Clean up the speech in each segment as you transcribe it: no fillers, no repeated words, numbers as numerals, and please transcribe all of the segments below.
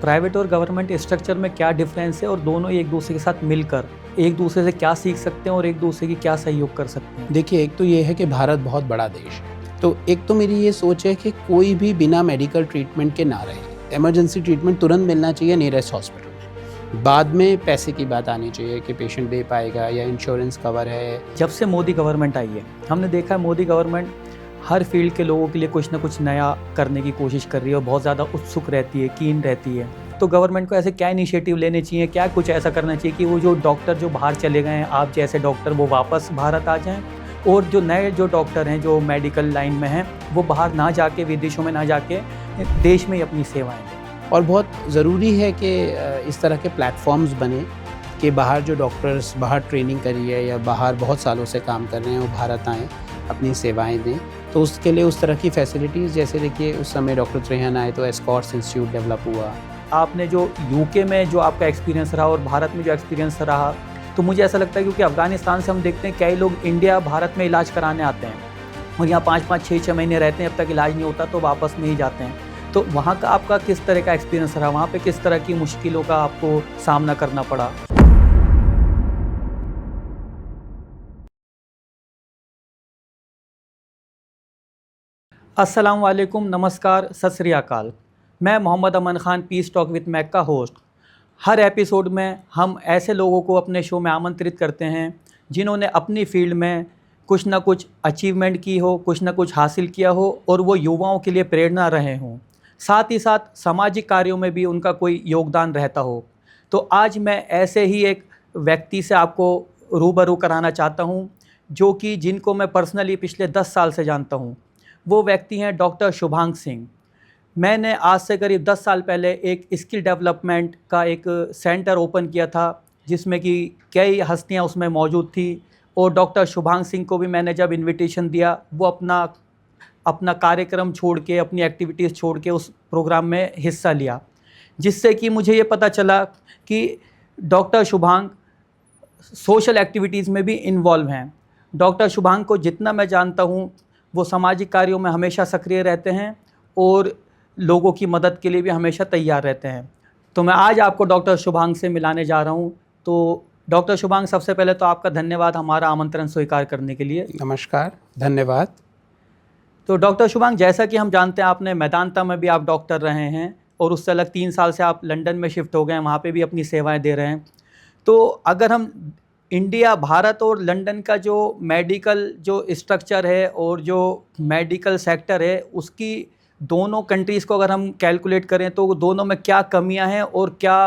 Private और government structure में क्या डिफरेंस है और दोनों एक दूसरे के साथ मिलकर एक दूसरे से क्या सीख सकते हैं और एक दूसरे की क्या सहयोग कर सकते हैं? देखिए, एक तो ये है कि भारत बहुत बड़ा देश है, तो एक तो मेरी ये सोच है कि कोई भी बिना मेडिकल ट्रीटमेंट के ना रहे। इमरजेंसी ट्रीटमेंट तुरंत मिलना चाहिए नियरेस्ट हॉस्पिटल में। बाद में पैसे की बात आनी चाहिए कि पेशेंट दे पाएगा या इंश्योरेंस कवर है। जब से मोदी गवर्नमेंट आई है, हमने देखा है मोदी गवर्नमेंट हर फील्ड के लोगों के लिए कुछ ना कुछ नया करने की कोशिश कर रही है और बहुत ज़्यादा उत्सुक रहती है, कीन रहती है। तो गवर्नमेंट को ऐसे क्या इनिशिएटिव लेने चाहिए, क्या कुछ ऐसा करना चाहिए कि वो जो डॉक्टर जो बाहर चले गए हैं, आप जैसे डॉक्टर, वो वापस भारत आ जाएं और जो नए जो डॉक्टर हैं जो मेडिकल लाइन में हैं वो बाहर ना जाके, विदेशों में ना जाके, देश में ही अपनी सेवाएं दें। और बहुत ज़रूरी है कि इस तरह के प्लेटफॉर्म्स बने कि बाहर जो डॉक्टर्स बाहर ट्रेनिंग करी है या बाहर बहुत सालों से काम कर रहे हैं वो भारत आएँ, अपनी सेवाएं दें। तो उसके लिए उस तरह की फैसिलिटीज़, जैसे देखिए उस समय डॉक्टर त्रेहन आए तो एस्कॉर्ट्स इंस्टीट्यूट डेवलप हुआ। आपने जो यूके में जो आपका एक्सपीरियंस रहा और भारत में जो एक्सपीरियंस रहा, तो मुझे ऐसा लगता है क्योंकि अफ़गानिस्तान से हम देखते हैं कई लोग इंडिया भारत में इलाज कराने आते हैं और यहाँ 5-5, 6-6 महीने रहते हैं, अब तक इलाज नहीं होता तो वापस में ही जाते हैं। तो वहाँ का आपका किस तरह का एक्सपीरियंस रहा, वहाँ पे किस तरह की मुश्किलों का आपको सामना करना पड़ा? अस्सलाम वालेकुम, नमस्कार, सत श्री अकाल। मैं Mohammad Aman Khan, peace talk with Mac का होस्ट। हर एपिसोड में हम ऐसे लोगों को अपने शो में आमंत्रित करते हैं जिन्होंने अपनी फील्ड में कुछ ना कुछ अचीवमेंट की हो, कुछ ना कुछ हासिल किया हो और वो युवाओं के लिए प्रेरणा रहे हों। साथ ही साथ सामाजिक कार्यों में भी उनका कोई योगदान रहता हो। तो आज मैं ऐसे ही एक व्यक्ति से आपको रूबरू कराना चाहता हूँ जो कि जिनको मैं पर्सनली पिछले 10 साल से जानता हूँ। वो व्यक्ति हैं डॉक्टर शुभांग सिंह। मैंने आज से करीब 10 साल पहले एक स्किल डेवलपमेंट का एक सेंटर ओपन किया था जिसमें कि कई हस्तियां उसमें मौजूद थी और डॉक्टर शुभांग सिंह को भी मैंने जब इनविटेशन दिया, वो अपना कार्यक्रम छोड़ के, अपनी एक्टिविटीज़ छोड़ के उस प्रोग्राम में हिस्सा लिया, जिससे कि मुझे ये पता चला कि डॉक्टर शुभांग सोशल एक्टिविटीज़ में भी इन्वॉल्व हैं। डॉक्टर शुभांग को जितना मैं जानता हूँ वो सामाजिक कार्यों में हमेशा सक्रिय रहते हैं और लोगों की मदद के लिए भी हमेशा तैयार रहते हैं। तो मैं आज आपको डॉक्टर शुभांग से मिलाने जा रहा हूं। तो डॉक्टर शुभांग, सबसे पहले तो आपका धन्यवाद हमारा आमंत्रण स्वीकार करने के लिए। नमस्कार, धन्यवाद। तो डॉक्टर शुभांग, जैसा कि हम जानते हैं आपने मेदांता में भी आप डॉक्टर रहे हैं और उससे अलग 3 साल से आप लंदन में शिफ्ट हो गए हैं, वहाँ पे भी अपनी सेवाएं दे रहे हैं। तो अगर हम इंडिया, भारत और लंदन का जो मेडिकल जो स्ट्रक्चर है और जो मेडिकल सेक्टर है, उसकी दोनों कंट्रीज़ को अगर हम कैलकुलेट करें तो दोनों में क्या कमियां हैं और क्या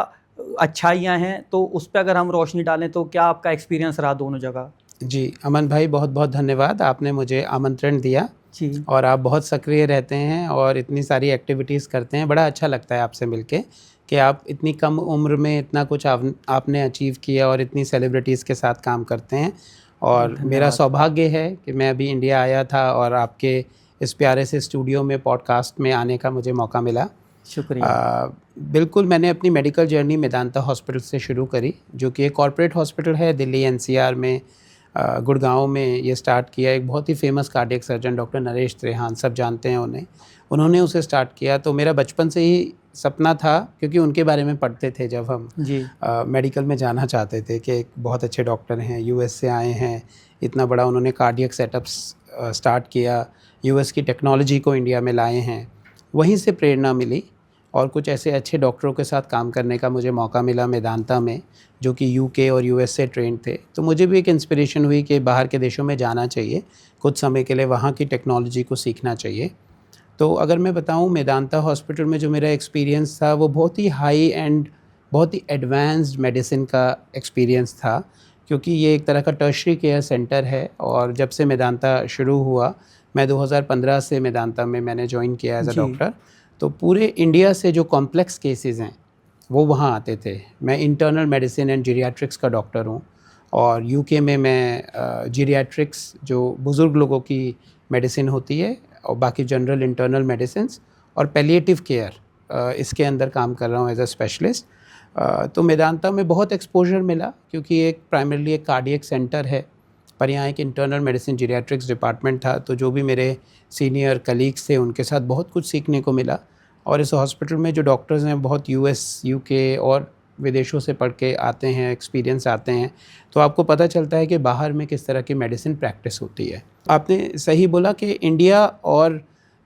अच्छाइयां हैं, तो उस पर अगर हम रोशनी डालें तो क्या आपका एक्सपीरियंस रहा दोनों जगह? जी, अमन भाई, बहुत बहुत धन्यवाद, आपने मुझे आमंत्रण दिया। जी। और आप बहुत सक्रिय रहते हैं और इतनी सारी एक्टिविटीज़ करते हैं। बड़ा अच्छा लगता है आपसे मिलके कि आप इतनी कम उम्र में इतना कुछ आपने अचीव किया और इतनी सेलिब्रिटीज़ के साथ काम करते हैं। और मेरा सौभाग्य है कि मैं अभी इंडिया आया था और आपके इस प्यारे से स्टूडियो में पॉडकास्ट में आने का मुझे मौका मिला। शुक्रिया। बिल्कुल, मैंने अपनी मेडिकल जर्नी मेदांता हॉस्पिटल से शुरू करी, जो कि एक कॉर्पोरेट हॉस्पिटल है दिल्ली एनसीआर में, गुड़गांव में ये स्टार्ट किया। एक बहुत ही famous cardiac surgeon doctor Naresh Trehan, सब जानते हैं उन्हें, उन्होंने उसे स्टार्ट किया। तो मेरा बचपन से ही सपना था, क्योंकि उनके बारे में पढ़ते थे जब हम जी। मेडिकल में जाना चाहते थे, कि एक बहुत अच्छे डॉक्टर हैं, यूएस से आए हैं, इतना बड़ा उन्होंने कार्डियक सेटअप्स स्टार्ट किया, यूएस की टेक्नोलॉजी को इंडिया में लाए हैं। वहीं से प्रेरणा मिली और कुछ ऐसे अच्छे डॉक्टरों के साथ काम करने का मुझे मौका मिला मेदांता में, जो कि यूके और यूएस से ट्रेंड थे। तो मुझे भी एक इंस्पिरेशन हुई कि बाहर के देशों में जाना चाहिए, कुछ समय के लिए वहाँ की टेक्नोलॉजी को सीखना चाहिए। तो अगर मैं बताऊँ, मेदांता हॉस्पिटल में जो मेरा एक्सपीरियंस था वो बहुत ही हाई एंड, बहुत ही एडवांस्ड मेडिसिन का एक्सपीरियंस था, क्योंकि ये एक तरह का टर्शरी केयर सेंटर है। और जब से मेदांता शुरू हुआ, मैं 2015 से मेदांता में मैंने ज्वाइन किया एज अ डॉक्टर, तो पूरे इंडिया से जो कॉम्प्लेक्स केसेस हैं वो वहाँ आते थे। मैं इंटरनल मेडिसिन एंड जीरियाट्रिक्स का डॉक्टर हूँ और यूके में मैं जीरियाट्रिक्स, जो बुज़ुर्ग लोगों की मेडिसिन होती है, और बाकी जनरल इंटरनल मेडिसिन्स और पैलिएटिव केयर, इसके अंदर काम कर रहा हूँ एज अ स्पेशलिस्ट। तो मेदांता में बहुत एक्सपोजर मिला, क्योंकि एक प्राइमरली एक कार्डियक सेंटर है, पर यहाँ एक इंटरनल मेडिसिन जीरियाट्रिक्स डिपार्टमेंट था। तो जो भी मेरे सीनियर कलीग्स थे उनके साथ बहुत कुछ सीखने को मिला। और इस हॉस्पिटल में जो डॉक्टर्स हैं बहुत यूएस, यूके और विदेशों से पढ़ के आते हैं, एक्सपीरियंस आते हैं, तो आपको पता चलता है कि बाहर में किस तरह की मेडिसिन प्रैक्टिस होती है। आपने सही बोला कि इंडिया और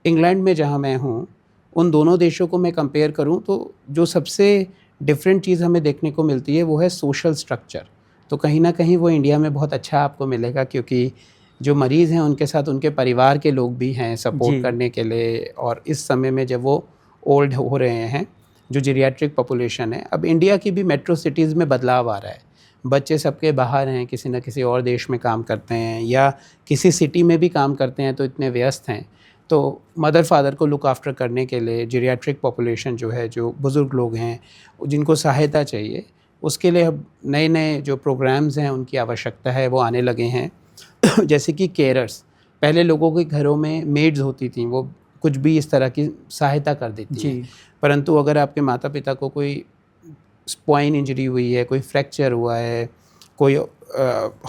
इंग्लैंड में जहाँ मैं हूँ, उन दोनों देशों को मैं कंपेयर करूँ तो जो सबसे डिफरेंट चीज़ हमें देखने को मिलती है वो है सोशल स्ट्रक्चर। तो कहीं ना कहीं वो इंडिया में बहुत अच्छा आपको मिलेगा, क्योंकि जो मरीज़ हैं उनके साथ उनके परिवार के लोग भी हैं सपोर्ट करने के लिए। और इस समय में जब वो ओल्ड हो रहे हैं, जो जीरियाट्रिक पॉपुलेशन है, अब इंडिया की भी मेट्रो सिटीज़ में बदलाव आ रहा है। बच्चे सबके बाहर हैं, किसी न किसी और देश में काम करते हैं या किसी सिटी में भी काम करते हैं, तो इतने व्यस्त हैं, तो मदर फादर को लुक आफ्टर करने के लिए जीरियाट्रिक पॉपुलेशन जो है, जो बुज़ुर्ग लोग हैं जिनको सहायता चाहिए, उसके लिए अब नए नए जो प्रोग्राम्स हैं उनकी आवश्यकता है, वो आने लगे हैं। जैसे कि केयरर्स, पहले लोगों के घरों में मेड्स होती थी, वो कुछ भी इस तरह की सहायता कर देती हैं। परंतु अगर आपके माता पिता को कोई स्पाइन इंजरी हुई है, कोई फ्रैक्चर हुआ है, कोई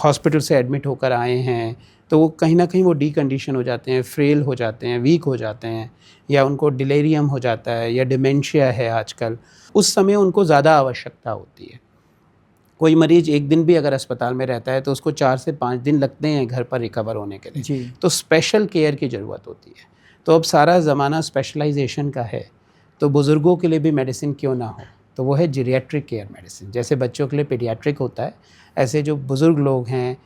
हॉस्पिटल से एडमिट होकर आए हैं, तो वो कहीं ना कहीं वो डीकंडीशन हो जाते हैं, फ्रेल हो जाते हैं, वीक हो जाते हैं, या उनको डिलेरियम हो जाता है या डिमेंशिया है आजकल, उस समय उनको ज़्यादा आवश्यकता होती है। कोई मरीज़ एक दिन भी अगर अस्पताल में रहता है तो उसको 4 से 5 दिन लगते हैं घर पर रिकवर होने के लिए। तो स्पेशल केयर की ज़रूरत होती है। तो अब सारा ज़माना स्पेशलाइजेशन का है, तो बुज़ुर्गों के लिए भी मेडिसिन क्यों ना हो, तो वो है जीरियाट्रिक केयर मेडिसिन। जैसे बच्चों के लिए पीडियाट्रिक होता है, ऐसे जो बुज़ुर्ग लोग हैं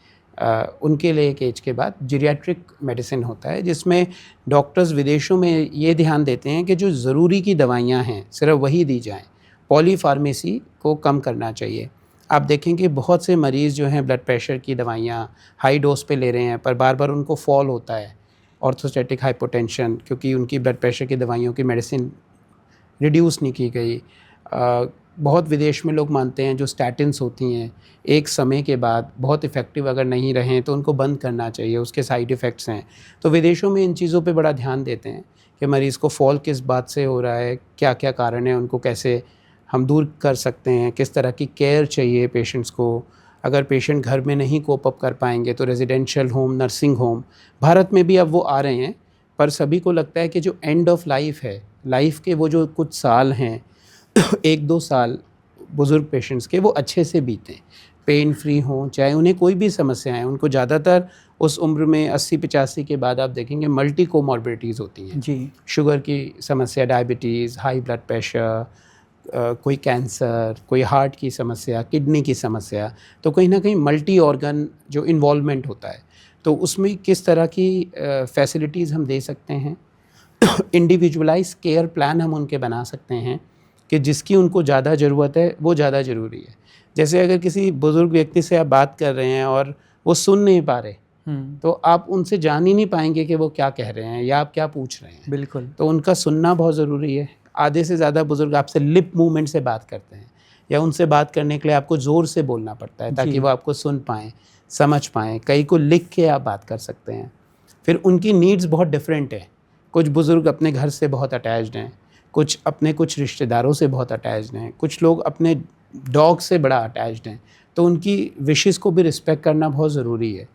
उनके लिए एक एज के बाद जीरियाट्रिक मेडिसिन होता है, जिसमें डॉक्टर्स विदेशों में ये ध्यान देते हैं कि जो ज़रूरी की दवाइयाँ हैं सिर्फ वही दी जाएँ, पॉलीफार्मेसी को कम करना चाहिए। आप देखेंगे बहुत से मरीज़ जो हैं ब्लड प्रेशर की दवाइयाँ हाई डोज पे ले रहे हैं, पर बार बार उनको फॉल होता है, ऑर्थोस्टैटिक हाइपोटेंशन, क्योंकि उनकी ब्लड प्रेशर की दवाइयों की मेडिसिन रिड्यूस नहीं की गई। बहुत विदेश में लोग मानते हैं जो स्टैटिन्स होती हैं एक समय के बाद बहुत इफ़ेक्टिव अगर नहीं रहें तो उनको बंद करना चाहिए, उसके साइड इफ़ेक्ट्स हैं। तो विदेशों में इन चीज़ों पे बड़ा ध्यान देते हैं कि मरीज़ को फॉल किस बात से हो रहा है, क्या क्या कारण है, उनको कैसे हम दूर कर सकते हैं, किस तरह की केयर चाहिए पेशेंट्स को। अगर पेशेंट घर में नहीं कोप अप कर पाएंगे तो residential home, nursing home, Bharat में भी अब वो आ रहे हैं, पर सभी को लगता है कि जो एंड ऑफ लाइफ है, लाइफ के वो जो कुछ साल हैं 1-2 साल बुज़ुर्ग पेशेंट्स के, वो अच्छे से बीतें, पेन फ्री हों, चाहे उन्हें कोई भी समस्याएं। उनको ज़्यादातर उस उम्र में 80-85 के बाद आप देखेंगे मल्टी कोमॉर्बिडिटीज़ होती हैं जी, शुगर की समस्या, डायबिटीज़, हाई ब्लड प्रेशर, कोई कैंसर, कोई हार्ट की समस्या, किडनी की समस्या। तो कहीं ना कहीं मल्टी ऑर्गन जो इन्वॉल्वमेंट होता है, तो उसमें किस तरह की फैसिलिटीज़ हम दे सकते हैं, इंडिविजुअलाइज केयर प्लान हम उनके बना सकते हैं कि जिसकी उनको ज़्यादा ज़रूरत है वो ज़्यादा ज़रूरी है। जैसे अगर किसी बुज़ुर्ग व्यक्ति से आप बात कर रहे हैं और वो सुन नहीं पा रहे, तो आप उनसे जान ही नहीं पाएंगे कि वो क्या कह रहे हैं या आप क्या पूछ रहे हैं। बिल्कुल। तो उनका सुनना बहुत ज़रूरी है। आधे से ज़्यादा बुज़ुर्ग आपसे लिप मूवमेंट से बात करते हैं, या उनसे बात करने के लिए आपको ज़ोर से बोलना पड़ता है ताकि वो आपको सुन पाएँ, समझ पाएँ। कई को लिख के आप बात कर सकते हैं। फिर उनकी नीड्स बहुत डिफरेंट है। कुछ बुज़ुर्ग अपने घर से बहुत अटैच्ड हैं, कुछ अपने कुछ रिश्तेदारों से बहुत अटैच्ड हैं, कुछ लोग अपने डॉग से बड़ा अटैच्ड हैं। तो उनकी विशेस को भी रिस्पेक्ट करना बहुत ज़रूरी है।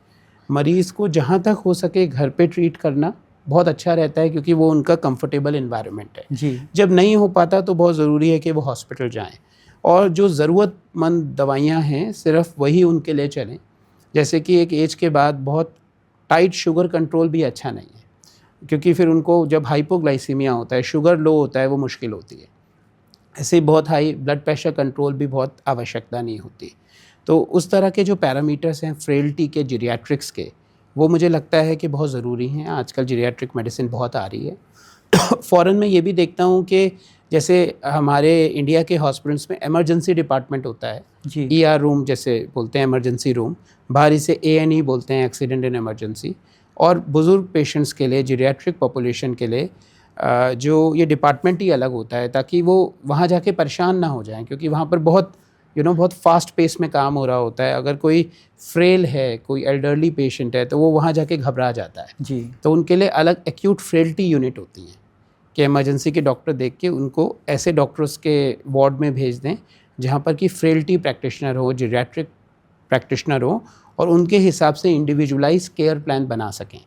मरीज़ को जहाँ तक हो सके घर पे ट्रीट करना बहुत अच्छा रहता है, क्योंकि वो उनका कंफर्टेबल इन्वायरमेंट है जी। जब नहीं हो पाता तो बहुत ज़रूरी है कि वो हॉस्पिटल जाएं, और जो ज़रूरतमंद दवाइयाँ हैं सिर्फ वही उनके लिए चलें। जैसे कि एक एज के बाद बहुत टाइट शुगर कंट्रोल भी अच्छा नहीं है, क्योंकि फिर उनको जब हाइपोग्लाइसीमिया होता है, शुगर लो होता है, वो मुश्किल होती है। ऐसे बहुत हाई ब्लड प्रेशर कंट्रोल भी बहुत आवश्यकता नहीं होती। तो उस तरह के जो पैरामीटर्स हैं फ्रेल्टी के, जीरियाट्रिक्स के, वो मुझे लगता है कि बहुत ज़रूरी हैं। आजकल जीरियाट्रिक मेडिसिन बहुत आ रही है। फ़ॉरेन में ये भी देखता हूँ कि जैसे हमारे इंडिया के हॉस्पिटल्स में इमरजेंसी डिपार्टमेंट होता है जी, ER रूम जैसे बोलते हैं, इमरजेंसी रूम, बाहर इसे A&E बोलते हैं, एक्सीडेंट इन इमरजेंसी। और बुज़ुर्ग पेशेंट्स के लिए, जीरियाट्रिक पॉपुलेशन के लिए जो ये डिपार्टमेंट ही अलग होता है, ताकि वो वहाँ जाके परेशान ना हो जाएं, क्योंकि वहाँ पर बहुत बहुत फास्ट पेस में काम हो रहा होता है। अगर कोई फ्रेल है, कोई एल्डरली पेशेंट है, तो वो वहाँ जाके घबरा जाता है जी। तो उनके लिए अलग एक्यूट फ्रेल्टी यूनिट होती हैं कि इमरजेंसी के डॉक्टर देख के उनको ऐसे डॉक्टर्स के वार्ड में भेज दें जहाँ पर कि फ्रेल्टी प्रैक्टिशनर हो, जीरियाट्रिक प्रैक्टिशनर हो, और उनके हिसाब से इंडिविजुअलाइज केयर प्लान बना सकें।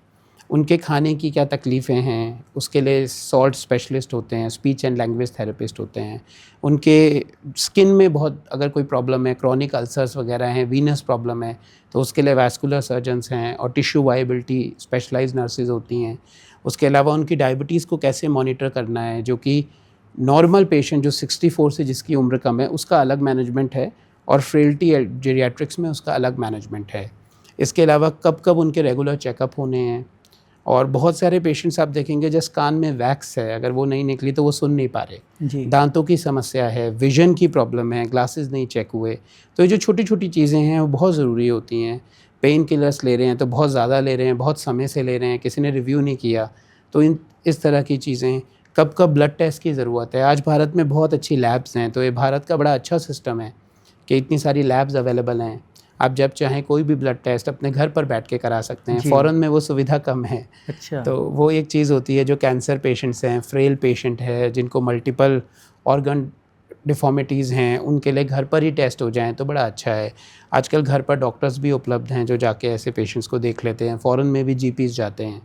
उनके खाने की क्या तकलीफ़ें हैं, उसके लिए सॉल्ट स्पेशलिस्ट होते हैं, स्पीच एंड लैंग्वेज थेरेपिस्ट होते हैं। उनके स्किन में बहुत अगर कोई प्रॉब्लम है, क्रॉनिक अल्सर्स वगैरह हैं, वीनस प्रॉब्लम है, तो उसके लिए वैस्कुलर सर्जन्स हैं और टिश्यू वायबिलिटी स्पेशलाइज्ड नर्सेज होती हैं। उसके अलावा उनकी डायबिटीज़ को कैसे मॉनिटर करना है, जो कि नॉर्मल पेशेंट जो 64 से जिसकी उम्र कम है उसका अलग मैनेजमेंट है, और फ्रेल्टी जेरियाट्रिक्स में उसका अलग मैनेजमेंट है। इसके अलावा कब कब उनके रेगुलर चेकअप होने हैं। और बहुत सारे पेशेंट्स आप देखेंगे जिस कान में वैक्स है, अगर वो नहीं निकली तो वो सुन नहीं पा रहे। जी। दांतों की समस्या है, विजन की प्रॉब्लम है, ग्लासेस नहीं चेक हुए। तो ये जो छोटी छोटी चीज़ें हैं वो बहुत ज़रूरी होती हैं। पेन किलर्स ले रहे हैं तो बहुत ज़्यादा ले रहे हैं, बहुत समय से ले रहे हैं, किसी ने रिव्यू नहीं किया, तो इस तरह की चीज़ें। कब कब ब्लड टेस्ट की ज़रूरत है। आज भारत में बहुत अच्छी लैब्स हैं, तो ये भारत का बड़ा अच्छा सिस्टम है कि इतनी सारी लैब्स अवेलेबल हैं। आप जब चाहें कोई भी ब्लड टेस्ट अपने घर पर बैठ के करा सकते हैं। जी। फ़ॉरेन में वो सुविधा कम है। अच्छा। तो वो एक चीज़ होती है जो कैंसर पेशेंट्स हैं, फ्रेल पेशेंट है, जिनको मल्टीपल ऑर्गन डिफ़ॉर्मिटीज़ हैं, उनके लिए घर पर ही टेस्ट हो जाएँ तो बड़ा अच्छा है। आजकल घर पर डॉक्टर्स भी उपलब्ध हैं जो जाके ऐसे पेशेंट्स को देख लेते हैं। फ़ॉरेन में भी जीपीज़ जाते हैं।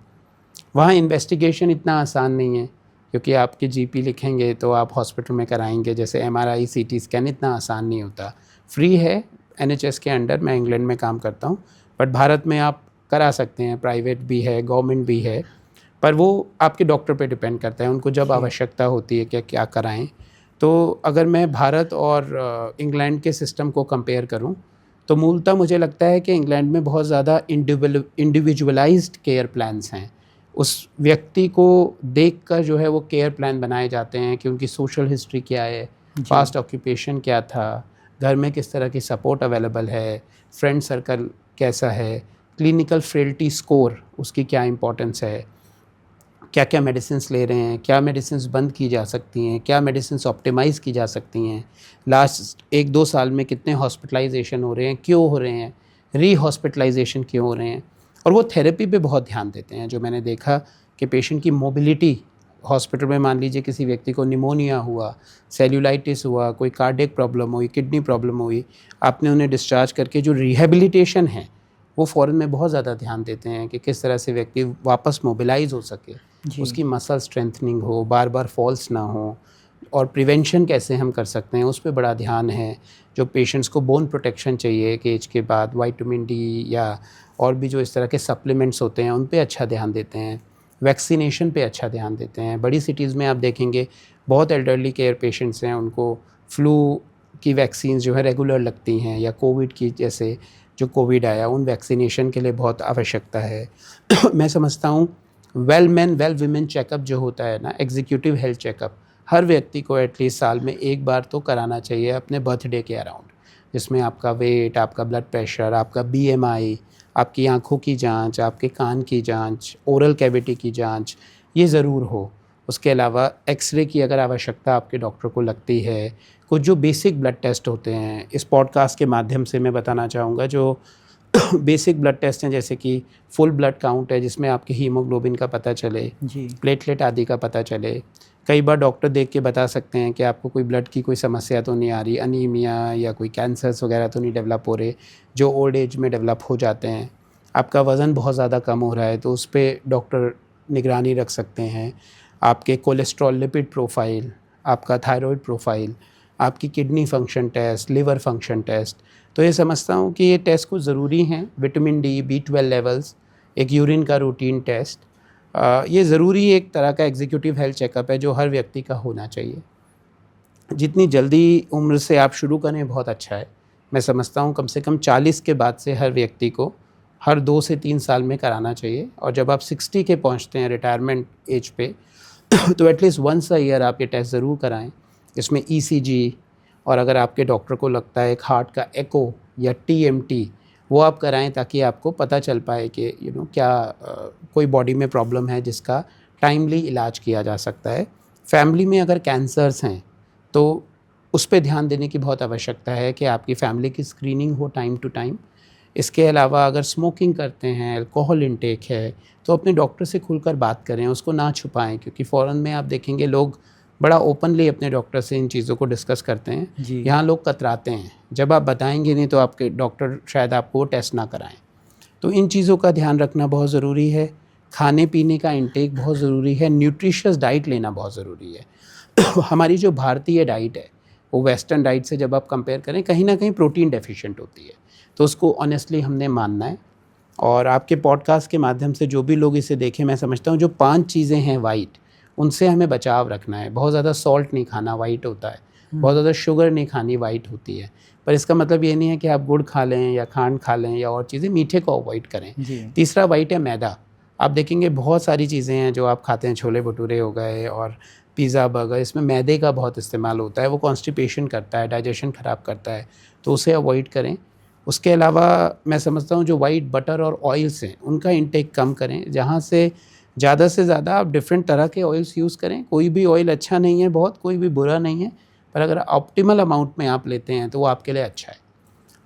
वहाँ इन्वेस्टिगेशन इतना आसान नहीं है, क्योंकि आपके जीपी लिखेंगे तो आप हॉस्पिटल में कराएंगे। जैसे एमआरआई, सीटी स्कैन इतना आसान नहीं होता। फ्री है एनएचएस के अंडर, मैं इंग्लैंड में काम करता हूँ, बट भारत में आप करा सकते हैं, प्राइवेट भी है, गवर्नमेंट भी है, पर वो आपके डॉक्टर पे डिपेंड करता है, उनको जब आवश्यकता होती है कि क्या कराएं। तो अगर मैं भारत और इंग्लैंड के सिस्टम को कंपेयर करूं, तो मूलतः मुझे लगता है कि इंग्लैंड में बहुत ज़्यादा इंडिविजुअलाइज्ड केयर प्लान्स हैं। उस व्यक्ति को देखकर जो है वो केयर प्लान बनाए जाते हैं कि उनकी सोशल हिस्ट्री क्या है, पास्ट ऑक्यूपेशन क्या था, घर में किस तरह की सपोर्ट अवेलेबल है, फ्रेंड सर्कल कैसा है, क्लिनिकल फ्रेल्टी स्कोर उसकी क्या इंपॉर्टेंस है, क्या क्या मेडिसिन्स ले रहे हैं, क्या मेडिसिन्स बंद की जा सकती हैं, क्या मेडिसिन्स ऑप्टिमाइज़ की जा सकती हैं, लास्ट 1-2 साल में कितने हॉस्पिटलाइजेशन हो रहे हैं, क्यों हो रहे हैं, री हॉस्पिटलाइजेशन क्यों हो रहे हैं। और वो थेरेपी पे बहुत ध्यान देते हैं। जो मैंने देखा कि पेशेंट की मोबिलिटी हॉस्पिटल में, मान लीजिए किसी व्यक्ति को निमोनिया हुआ, सेल्यूलाइटिस हुआ, कोई कार्डियक प्रॉब्लम हुई, किडनी प्रॉब्लम हुई, आपने उन्हें डिस्चार्ज करके जो रिहेबिलिटेशन है वो फ़ॉरेन में बहुत ज़्यादा ध्यान देते हैं कि किस तरह से व्यक्ति वापस मोबिलाइज हो सके, उसकी मसल स्ट्रेंथनिंग हो, बार बार फॉल्स ना हो, और प्रिवेंशन कैसे हम कर सकते हैं उस पे बड़ा ध्यान है। जो पेशेंट्स को बोन प्रोटेक्शन चाहिए एक एज के बाद, विटामिन डी या और भी जो इस तरह के सप्लीमेंट्स होते हैं उन पे अच्छा ध्यान देते हैं। वैक्सीनेशन पे अच्छा ध्यान देते हैं। बड़ी सिटीज़ में आप देखेंगे बहुत एल्डरली केयर पेशेंट्स हैं, उनको फ्लू की वैक्सीन जो है रेगुलर लगती हैं, या कोविड की, जैसे जो कोविड आया उन वैक्सीनेशन के लिए बहुत आवश्यकता है। मैं समझता हूँ well man well women checkup जो होता है ना, एग्जीक्यूटिव हेल्थ चेकअप, हर व्यक्ति को एटलीस्ट साल में एक बार तो कराना चाहिए अपने बर्थडे के अराउंड, जिसमें आपका वेट, आपका ब्लड प्रेशर, आपका बीएमआई, आपकी आँखों की जांच, आपके कान की जांच, ओरल कैविटी की जांच, ये ज़रूर हो। उसके अलावा एक्सरे की अगर आवश्यकता आपके डॉक्टर को लगती है, कुछ जो बेसिक ब्लड टेस्ट होते हैं, इस पॉडकास्ट के माध्यम से मैं बताना चाहूँगा, जो बेसिक ब्लड टेस्ट हैं, जैसे कि फुल ब्लड काउंट है जिसमें आपके हीमोग्लोबिन का पता चले, प्लेटलेट आदि का पता चले। कई बार डॉक्टर देख के बता सकते हैं कि आपको कोई ब्लड की कोई समस्या तो नहीं आ रही, अनीमिया या कोई कैंसर्स वगैरह तो नहीं डेवलप हो रहे, जो ओल्ड एज में डेवलप हो जाते हैं। आपका वज़न बहुत ज़्यादा कम हो रहा है तो उस पर डॉक्टर निगरानी रख सकते हैं। आपके कोलेस्ट्रॉल, लिपिड प्रोफाइल, आपका थायराइड प्रोफाइल, आपकी kidney function test, liver function test, तो ये समझता हूँ कि ये टेस्ट कुछ ज़रूरी हैं। विटामिन डी, B12 लेवल्स, एक यूरिन का रूटीन टेस्ट, ये ज़रूरी एक तरह का एग्जीक्यूटिव हेल्थ चेकअप है जो हर व्यक्ति का होना चाहिए। जितनी जल्दी उम्र से आप शुरू करें बहुत अच्छा है। मैं समझता हूँ कम से कम 40 के बाद से हर व्यक्ति को हर 2 से 3 साल में कराना चाहिए, और जब आप 60 के पहुँचते हैं रिटायरमेंट एज पे तो एटलीस्ट वंस अ ईयर आप ये टेस्ट ज़रूर कराएं। इसमें ECG, और अगर आपके डॉक्टर को लगता है एक हार्ट का एको या TMT, वो आप कराएं ताकि आपको पता चल पाए कि क्या कोई बॉडी में प्रॉब्लम है जिसका टाइमली इलाज किया जा सकता है। फैमिली में अगर कैंसर्स हैं तो उस पे ध्यान देने की बहुत आवश्यकता है कि आपकी फैमिली की स्क्रीनिंग हो टाइम टू टाइम। इसके अलावा अगर स्मोकिंग करते हैं, अल्कोहल इंटेक है, तो अपने डॉक्टर से खुलकर बात करें, उसको ना छुपाएं, क्योंकि फ़ॉरेन में आप देखेंगे लोग बड़ा ओपनली अपने डॉक्टर से इन चीज़ों को डिस्कस करते हैं। यहाँ लोग कतराते हैं, जब आप बताएंगे नहीं तो आपके डॉक्टर शायद आपको टेस्ट ना कराएं। तो इन चीज़ों का ध्यान रखना बहुत ज़रूरी है। खाने पीने का इंटेक बहुत ज़रूरी है, न्यूट्रिशियस डाइट लेना बहुत ज़रूरी है। हमारी जो भारतीय डाइट है वो वेस्टर्न डाइट से जब आप कंपेयर करें कहीं ना कहीं प्रोटीन डेफिशिएंट होती है, तो उसको ऑनेस्टली हमने मानना है। और आपके पॉडकास्ट के माध्यम से जो भी लोग इसे देखें, मैं समझता हूँ जो 5 चीज़ें हैं वाइट, उनसे हमें बचाव रखना है। बहुत ज़्यादा सॉल्ट नहीं खाना, वाइट होता है। बहुत ज़्यादा शुगर नहीं खानी, वाइट होती है। पर इसका मतलब ये नहीं है कि आप गुड़ खा लें या खांड खा लें या और चीज़ें, मीठे को अवॉइड करें। तीसरा वाइट है मैदा। आप देखेंगे बहुत सारी चीज़ें हैं जो आप खाते हैं, छोले भटूरे हो गए और पिज़्ज़ा बर्गर, इसमें मैदे का बहुत इस्तेमाल होता है। वो कॉन्स्टिपेशन करता है, डाइजेशन ख़राब करता है, तो उसे अवॉइड करें। उसके अलावा मैं समझता हूँ जो वाइट बटर और ऑयल्स हैं उनका इंटेक कम करें, जहाँ से ज़्यादा आप डिफरेंट तरह के ऑयल्स यूज़ करें। कोई भी ऑयल अच्छा नहीं है बहुत, कोई भी बुरा नहीं है, पर अगर ऑप्टिमल अमाउंट में आप लेते हैं तो वो आपके लिए अच्छा है।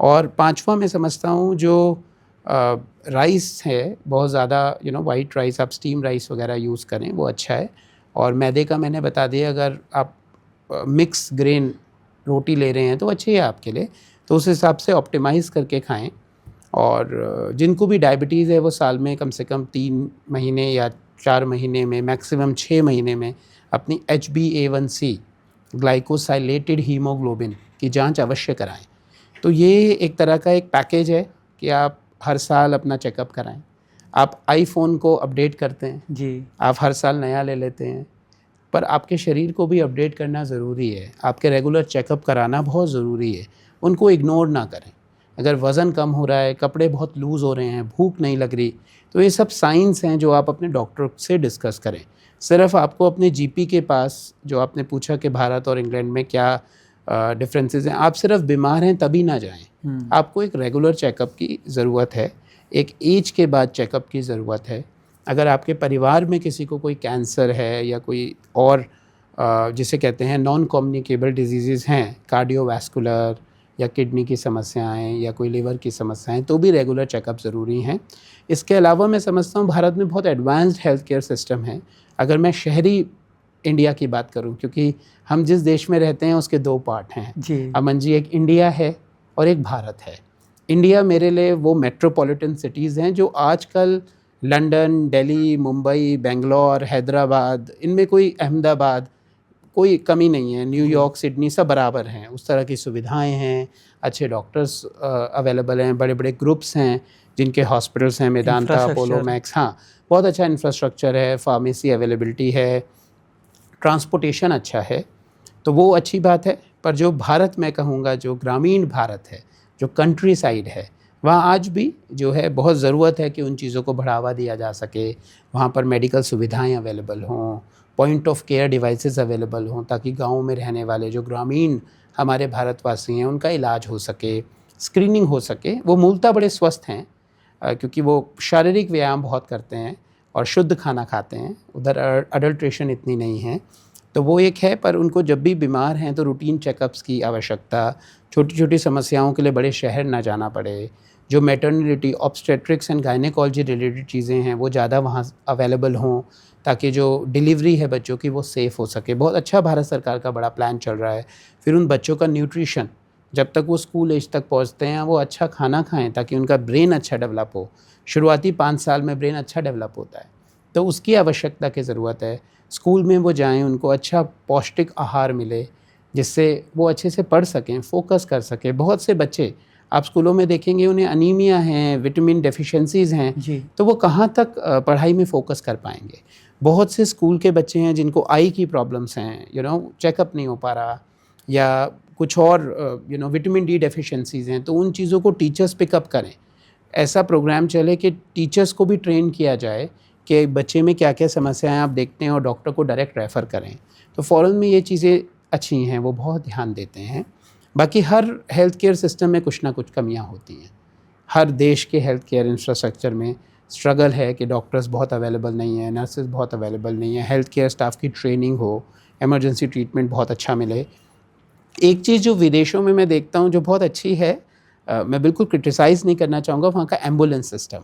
और पांचवा मैं समझता हूँ जो राइस है बहुत ज़्यादा, वाइट राइस, आप स्टीम राइस वगैरह यूज़ करें, वो अच्छा है। और मैदे का मैंने बता दिया, अगर आप मिक्स ग्रेन रोटी ले रहे हैं तो अच्छी है आपके लिए, तो उस हिसाब से ऑप्टिमाइज़ करके खाएं। और जिनको भी डायबिटीज़ है वो साल में कम से कम 3 महीने या 4 महीने में, मैक्सिमम 6 महीने में अपनी HbA1c ग्लाइकोसाइलेटेड हीमोग्लोबिन की जांच अवश्य कराएं। तो ये एक तरह का एक पैकेज है कि आप हर साल अपना चेकअप कराएं। आप आईफोन को अपडेट करते हैं जी, आप हर साल नया ले लेते हैं, पर आपके शरीर को भी अपडेट करना ज़रूरी है। आपके रेगुलर चेकअप कराना बहुत ज़रूरी है, उनको इग्नोर ना करें। अगर वज़न कम हो रहा है, कपड़े बहुत लूज़ हो रहे हैं, भूख नहीं लग रही, तो ये सब साइंस हैं जो आप अपने डॉक्टर से डिस्कस करें। सिर्फ आपको अपने जीपी के पास, जो आपने पूछा कि भारत और इंग्लैंड में क्या डिफरेंसेस हैं, आप सिर्फ बीमार हैं तभी ना जाएं। आपको एक रेगुलर चेकअप की ज़रूरत है, एक एज के बाद चेकअप की ज़रूरत है। अगर आपके परिवार में किसी को कोई कैंसर है या कोई और जिसे कहते हैं नॉन कम्युनिकेबल डिजीज़ हैं, कार्डियोवैस्कुलर या किडनी की समस्याएं या कोई लिवर की समस्याएं, तो भी रेगुलर चेकअप ज़रूरी हैं। इसके अलावा मैं समझता हूँ भारत में बहुत एडवांस्ड हेल्थ केयर सिस्टम है। अगर मैं शहरी इंडिया की बात करूं, क्योंकि हम जिस देश में रहते हैं उसके 2 पार्ट हैं जी, अमन जी, एक इंडिया है और एक भारत है। इंडिया मेरे लिए वो मेट्रोपॉलिटन सिटीज़ हैं जो आजकल लंदन, दिल्ली, मुंबई, बेंगलोर, हैदराबाद, इनमें कोई, अहमदाबाद, कोई कमी नहीं है। न्यूयॉर्क, सिडनी सब बराबर हैं, उस तरह की सुविधाएं हैं, अच्छे डॉक्टर्स अवेलेबल हैं, बड़े बड़े ग्रुप्स हैं जिनके हॉस्पिटल्स हैं, मेदांता, अपोलो, इंफ्रास्ट्रक्चर, मैक्स, हाँ बहुत अच्छा इंफ्रास्ट्रक्चर है, फार्मेसी अवेलेबिलिटी है, ट्रांसपोर्टेशन अच्छा है, तो वो अच्छी बात है। पर जो भारत मैं कहूँगा, जो ग्रामीण भारत है, जो कंट्री साइड है, वहाँ आज भी जो है बहुत ज़रूरत है कि उन चीज़ों को बढ़ावा दिया जा सके। वहाँ पर मेडिकल सुविधाएं अवेलेबल हों, point of care devices available हों, ताकि गाँव में रहने वाले जो ग्रामीण हमारे भारतवासी हैं उनका इलाज हो सके, स्क्रीनिंग हो सके। वो मूलतः बड़े स्वस्थ हैं क्योंकि वो शारीरिक व्यायाम बहुत करते हैं और शुद्ध खाना खाते हैं, उधर अडल्ट्रेशन इतनी नहीं है, तो वो एक है। पर उनको जब भी बीमार हैं तो रूटीन चेकअप्स की आवश्यकता, छोटी छोटी समस्याओं के लिए बड़े शहर ना जाना पड़े। जो maternity, obstetrics and gynaecology related चीज़ें हैं वो ज़्यादा वहाँ अवेलेबल हों, ताकि जो डिलीवरी है बच्चों की वो सेफ़ हो सके। बहुत अच्छा भारत सरकार का बड़ा प्लान चल रहा है। फिर उन बच्चों का न्यूट्रिशन, जब तक वो स्कूल एज तक पहुँचते हैं वो अच्छा खाना खाएँ ताकि उनका ब्रेन अच्छा डेवलप हो। शुरुआती 5 साल में ब्रेन अच्छा डेवलप होता है, तो उसकी आवश्यकता की ज़रूरत है। स्कूल में वो जाएं, उनको अच्छा पौष्टिक आहार मिले जिससे वो अच्छे से पढ़ सकें, फोकस कर सकें। बहुत से बच्चे आप स्कूलों में देखेंगे उन्हें अनीमिया हैं, विटामिन डेफिशिएंसीज़ हैं, जी, तो वो कहाँ तक पढ़ाई में फ़ोकस कर पाएंगे। बहुत से स्कूल के बच्चे हैं जिनको आई की प्रॉब्लम्स हैं, चेकअप नहीं हो पा रहा, या कुछ और विटामिन डी डेफिशिएंसीज़ हैं, तो उन चीज़ों को टीचर्स पिकअप करें। ऐसा प्रोग्राम चले कि टीचर्स को भी ट्रेन किया जाए कि बच्चे में क्या क्या समस्याएं आप देखते हैं और डॉक्टर को डायरेक्ट रेफ़र करें। तो फ़ॉरेन में ये चीज़ें अच्छी हैं, वो बहुत ध्यान देते हैं। बाकी हर हेल्थ केयर सिस्टम में कुछ ना कुछ कमियां होती हैं। हर देश के हेल्थ केयर इंफ्रास्ट्रक्चर में स्ट्रगल है कि डॉक्टर्स बहुत अवेलेबल नहीं हैं, नर्सेज बहुत अवेलेबल नहीं है, हेल्थ केयर स्टाफ की ट्रेनिंग हो, इमरजेंसी ट्रीटमेंट बहुत अच्छा मिले। एक चीज़ जो विदेशों में मैं देखता हूँ जो बहुत अच्छी है, मैं बिल्कुल क्रिटिसाइज़ नहीं करना चाहूँगा, वहाँ का एम्बुलेंस सिस्टम।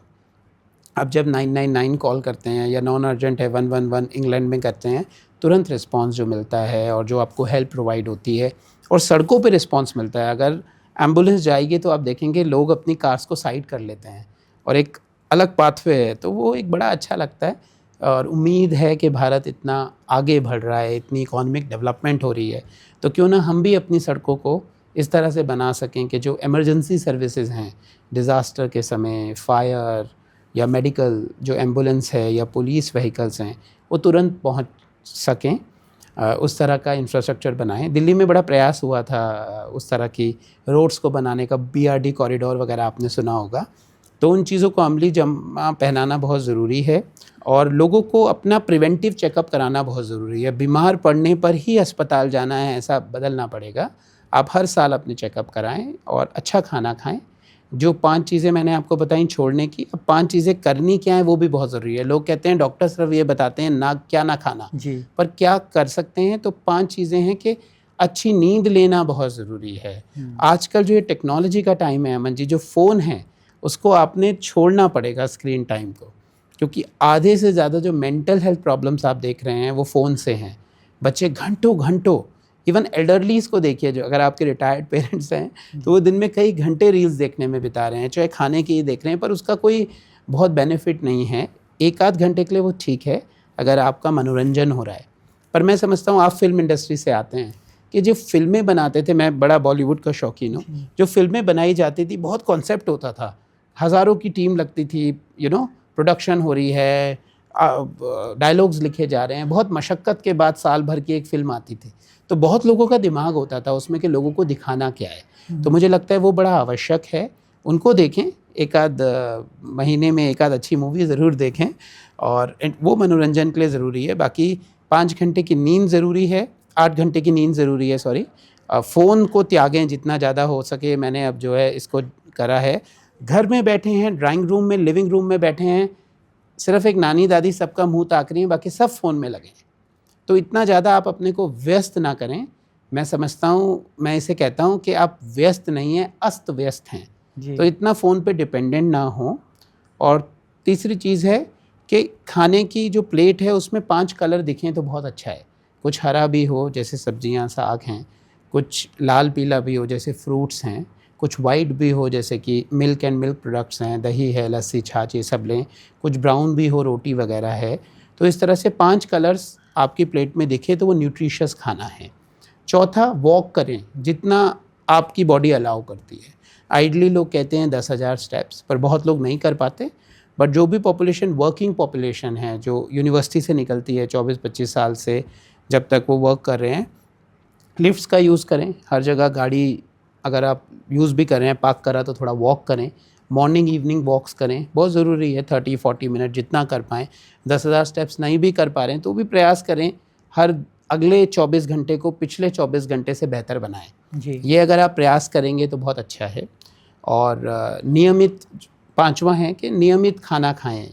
आप जब 999 कॉल करते हैं या नॉन अर्जेंट है 111 इंग्लैंड में करते हैं, तुरंत रिस्पांस जो मिलता है और जो आपको हेल्प प्रोवाइड होती है, और सड़कों पे रिस्पांस मिलता है। अगर एम्बुलेंस जाएगी तो आप देखेंगे लोग अपनी कार्स को साइड कर लेते हैं और एक अलग पाथवे है, तो वो एक बड़ा अच्छा लगता है। और उम्मीद है कि भारत इतना आगे बढ़ रहा है, इतनी इकोनॉमिक डेवलपमेंट हो रही है, तो क्यों ना हम भी अपनी सड़कों को इस तरह से बना सकें कि जो इमरजेंसी सर्विसेज हैं, डिज़ास्टर के समय, फायर या मेडिकल जो एम्बुलेंस है या पुलिस व्हीकल्स हैं, वो तुरंत पहुंच सकें। उस तरह का इंफ्रास्ट्रक्चर बनाएं। दिल्ली में बड़ा प्रयास हुआ था उस तरह की रोड्स को बनाने का, BRD कॉरिडोर वगैरह आपने सुना होगा। तो उन चीज़ों को अमली जमा पहनाना बहुत ज़रूरी है, और लोगों को अपना प्रिवेंटिव चेकअप कराना बहुत ज़रूरी है। बीमार पड़ने पर ही अस्पताल जाना है ऐसा बदलना पड़ेगा। आप हर साल अपने चेकअप कराएं और अच्छा खाना खाएं। जो 5 चीज़ें मैंने आपको बताई छोड़ने की, अब 5 चीज़ें करनी क्या है वो भी बहुत ज़रूरी है। लोग कहते हैं डॉक्टर सिर्फ ये बताते हैं ना क्या ना खाना, जी। पर क्या कर सकते हैं। तो 5 चीज़ें हैं कि अच्छी नींद लेना बहुत ज़रूरी है। आजकल जो ये टेक्नोलॉजी का टाइम है अमन जी, जो फ़ोन है उसको आपने छोड़ना पड़ेगा, स्क्रीन टाइम को, क्योंकि आधे से ज़्यादा जो मेंटल हेल्थ प्रॉब्लम्स आप देख रहे हैं वो फ़ोन से हैं। बच्चे घंटों घंटों, इवन एल्डरलीज़ को देखिए, जो अगर आपके रिटायर्ड पेरेंट्स हैं तो वो दिन में कई घंटे रील्स देखने में बिता रहे हैं, चाहे खाने की ही देख रहे हैं, पर उसका कोई बहुत बेनिफिट नहीं है। 1 आध घंटे के लिए वो ठीक है अगर आपका मनोरंजन हो रहा है। पर मैं समझता हूँ, आप फिल्म इंडस्ट्री से आते हैं, कि जो फ़िल्में बनाते थे, मैं बड़ा बॉलीवुड का शौकीन हूँ, जो फ़िल्में बनाई जाती थी बहुत कॉन्सेप्ट होता था, हज़ारों की टीम लगती थी, प्रोडक्शन हो रही है, डायलॉग्स लिखे जा रहे हैं, बहुत मशक्क़त के बाद साल भर की एक फ़िल्म आती थी। तो बहुत लोगों का दिमाग होता था उसमें कि लोगों को दिखाना क्या है। तो मुझे लगता है वो बड़ा आवश्यक है, उनको देखें, 1 आध महीने में 1 आध अच्छी मूवी ज़रूर देखें, और वो मनोरंजन के लिए ज़रूरी है। बाकी 5 घंटे की नींद ज़रूरी है, 8 घंटे की नींद ज़रूरी है, सॉरी। फ़ोन को त्यागें जितना ज़्यादा हो सके। मैंने अब जो है इसको करा है, घर में बैठे हैं, ड्राइंग रूम में, लिविंग रूम में बैठे हैं, सिर्फ एक नानी दादी सबका मुंह ताक रही हैं, बाकी सब फ़ोन में लगे हैं। तो इतना ज़्यादा आप अपने को व्यस्त ना करें। मैं समझता हूँ, मैं इसे कहता हूँ कि आप व्यस्त नहीं हैं, अस्त व्यस्त हैं। तो इतना फ़ोन पे डिपेंडेंट ना हो। और तीसरी चीज़ है कि खाने की जो प्लेट है उसमें 5 कलर दिखें तो बहुत अच्छा है। कुछ हरा भी हो जैसे सब्जियां, साग हैं, कुछ लाल पीला भी हो जैसे फ्रूट्स हैं, कुछ वाइट भी हो जैसे कि मिल्क एंड मिल्क प्रोडक्ट्स हैं, दही है, लस्सी, छाछ, ये सब लें। कुछ ब्राउन भी हो, रोटी वगैरह है। तो इस तरह से 5 कलर्स आपकी प्लेट में दिखे तो वो न्यूट्रिशियस खाना है। चौथा, वॉक करें जितना आपकी बॉडी अलाउ करती है। आइडली लोग कहते हैं 10,000 स्टेप्स, पर बहुत लोग नहीं कर पाते। बट जो भी पॉपुलेशन, वर्किंग पॉपुलेशन है, जो यूनिवर्सिटी से निकलती है 24-25 साल से, जब तक वो वर्क कर रहे हैं, लिफ्ट्स का यूज़ करें। हर जगह गाड़ी अगर आप यूज़ भी कर रहे हैं, पार्क करा, तो थोड़ा वॉक करें। मॉर्निंग इवनिंग वॉक्स करें, बहुत ज़रूरी है। 30-40 मिनट जितना कर पाएँ। 10,000 स्टेप्स नहीं भी कर पा रहे हैं तो भी प्रयास करें, हर अगले 24 घंटे को पिछले 24 घंटे से बेहतर बनाएं। जी। ये अगर आप प्रयास करेंगे तो बहुत अच्छा है। और नियमित, 5वां है कि नियमित खाना खाएं।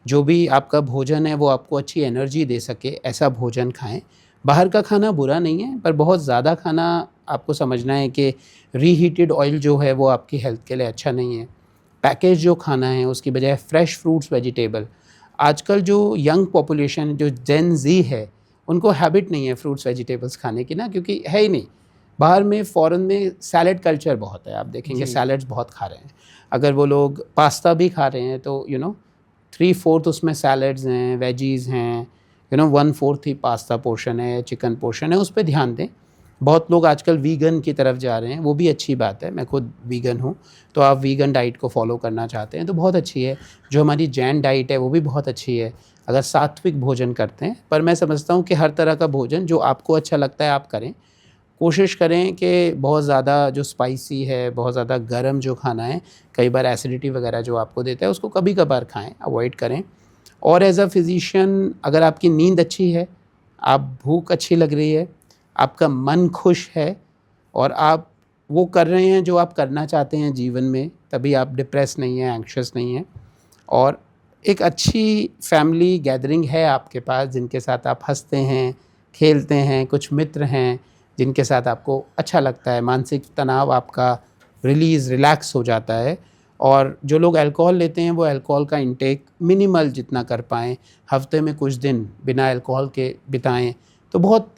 जो भी आपका भोजन है वो आपको अच्छी एनर्जी दे सके, ऐसा भोजन खाएं। बाहर का खाना बुरा नहीं है, पर बहुत ज़्यादा खाना आपको समझना है कि रीहीटेड ऑयल जो है वो आपकी हेल्थ के लिए अच्छा नहीं है। पैकेज जो खाना है उसकी बजाय फ्रेश फ्रूट्स, वेजिटेबल। आजकल जो यंग पॉपुलेशन, जो जेन ज़ी है, उनको हैबिट नहीं है फ्रूट्स वेजिटेबल्स खाने की ना, क्योंकि है ही नहीं। बाहर में, फ़ॉरेन में सैलड कल्चर बहुत है, आप देखेंगे सैलड्स बहुत खा रहे हैं। अगर वो लोग पास्ता भी खा रहे हैं तो 3/4 उसमें सैलड्स हैं, वेजीज़ हैं, 1/4 ही पास्ता पोर्शन है, चिकन पोर्शन है, उस पर ध्यान दें। बहुत लोग आजकल वीगन की तरफ जा रहे हैं, वो भी अच्छी बात है। मैं खुद वीगन हूँ, तो आप वीगन डाइट को फॉलो करना चाहते हैं तो बहुत अच्छी है। जो हमारी जैन डाइट है वो भी बहुत अच्छी है, अगर सात्विक भोजन करते हैं। पर मैं समझता हूँ कि हर तरह का भोजन जो आपको अच्छा लगता है आप करें। कोशिश करें कि बहुत ज़्यादा जो स्पाइसी है, बहुत ज़्यादा गर्म जो खाना है, कई बार एसिडिटी वगैरह जो आपको देता है, उसको कभी कभार खाएं, अवॉइड करें। और एज अ फिजिशियन, अगर आपकी नींद अच्छी है, आप भूख अच्छी लग रही है, आपका मन खुश है, और आप वो कर रहे हैं जो आप करना चाहते हैं जीवन में, तभी आप डिप्रेस नहीं हैं, एंग्शियस नहीं हैं, और एक अच्छी फैमिली गैदरिंग है आपके पास जिनके साथ आप हंसते हैं, खेलते हैं, कुछ मित्र हैं जिनके साथ आपको अच्छा लगता है, मानसिक तनाव आपका रिलैक्स हो जाता है। और जो लोग अल्कोहल लेते हैं वो अल्कोहल का इंटेक मिनिमल जितना कर पाएँ, हफ्ते में कुछ दिन बिना अल्कोहल के बिताएं, तो बहुत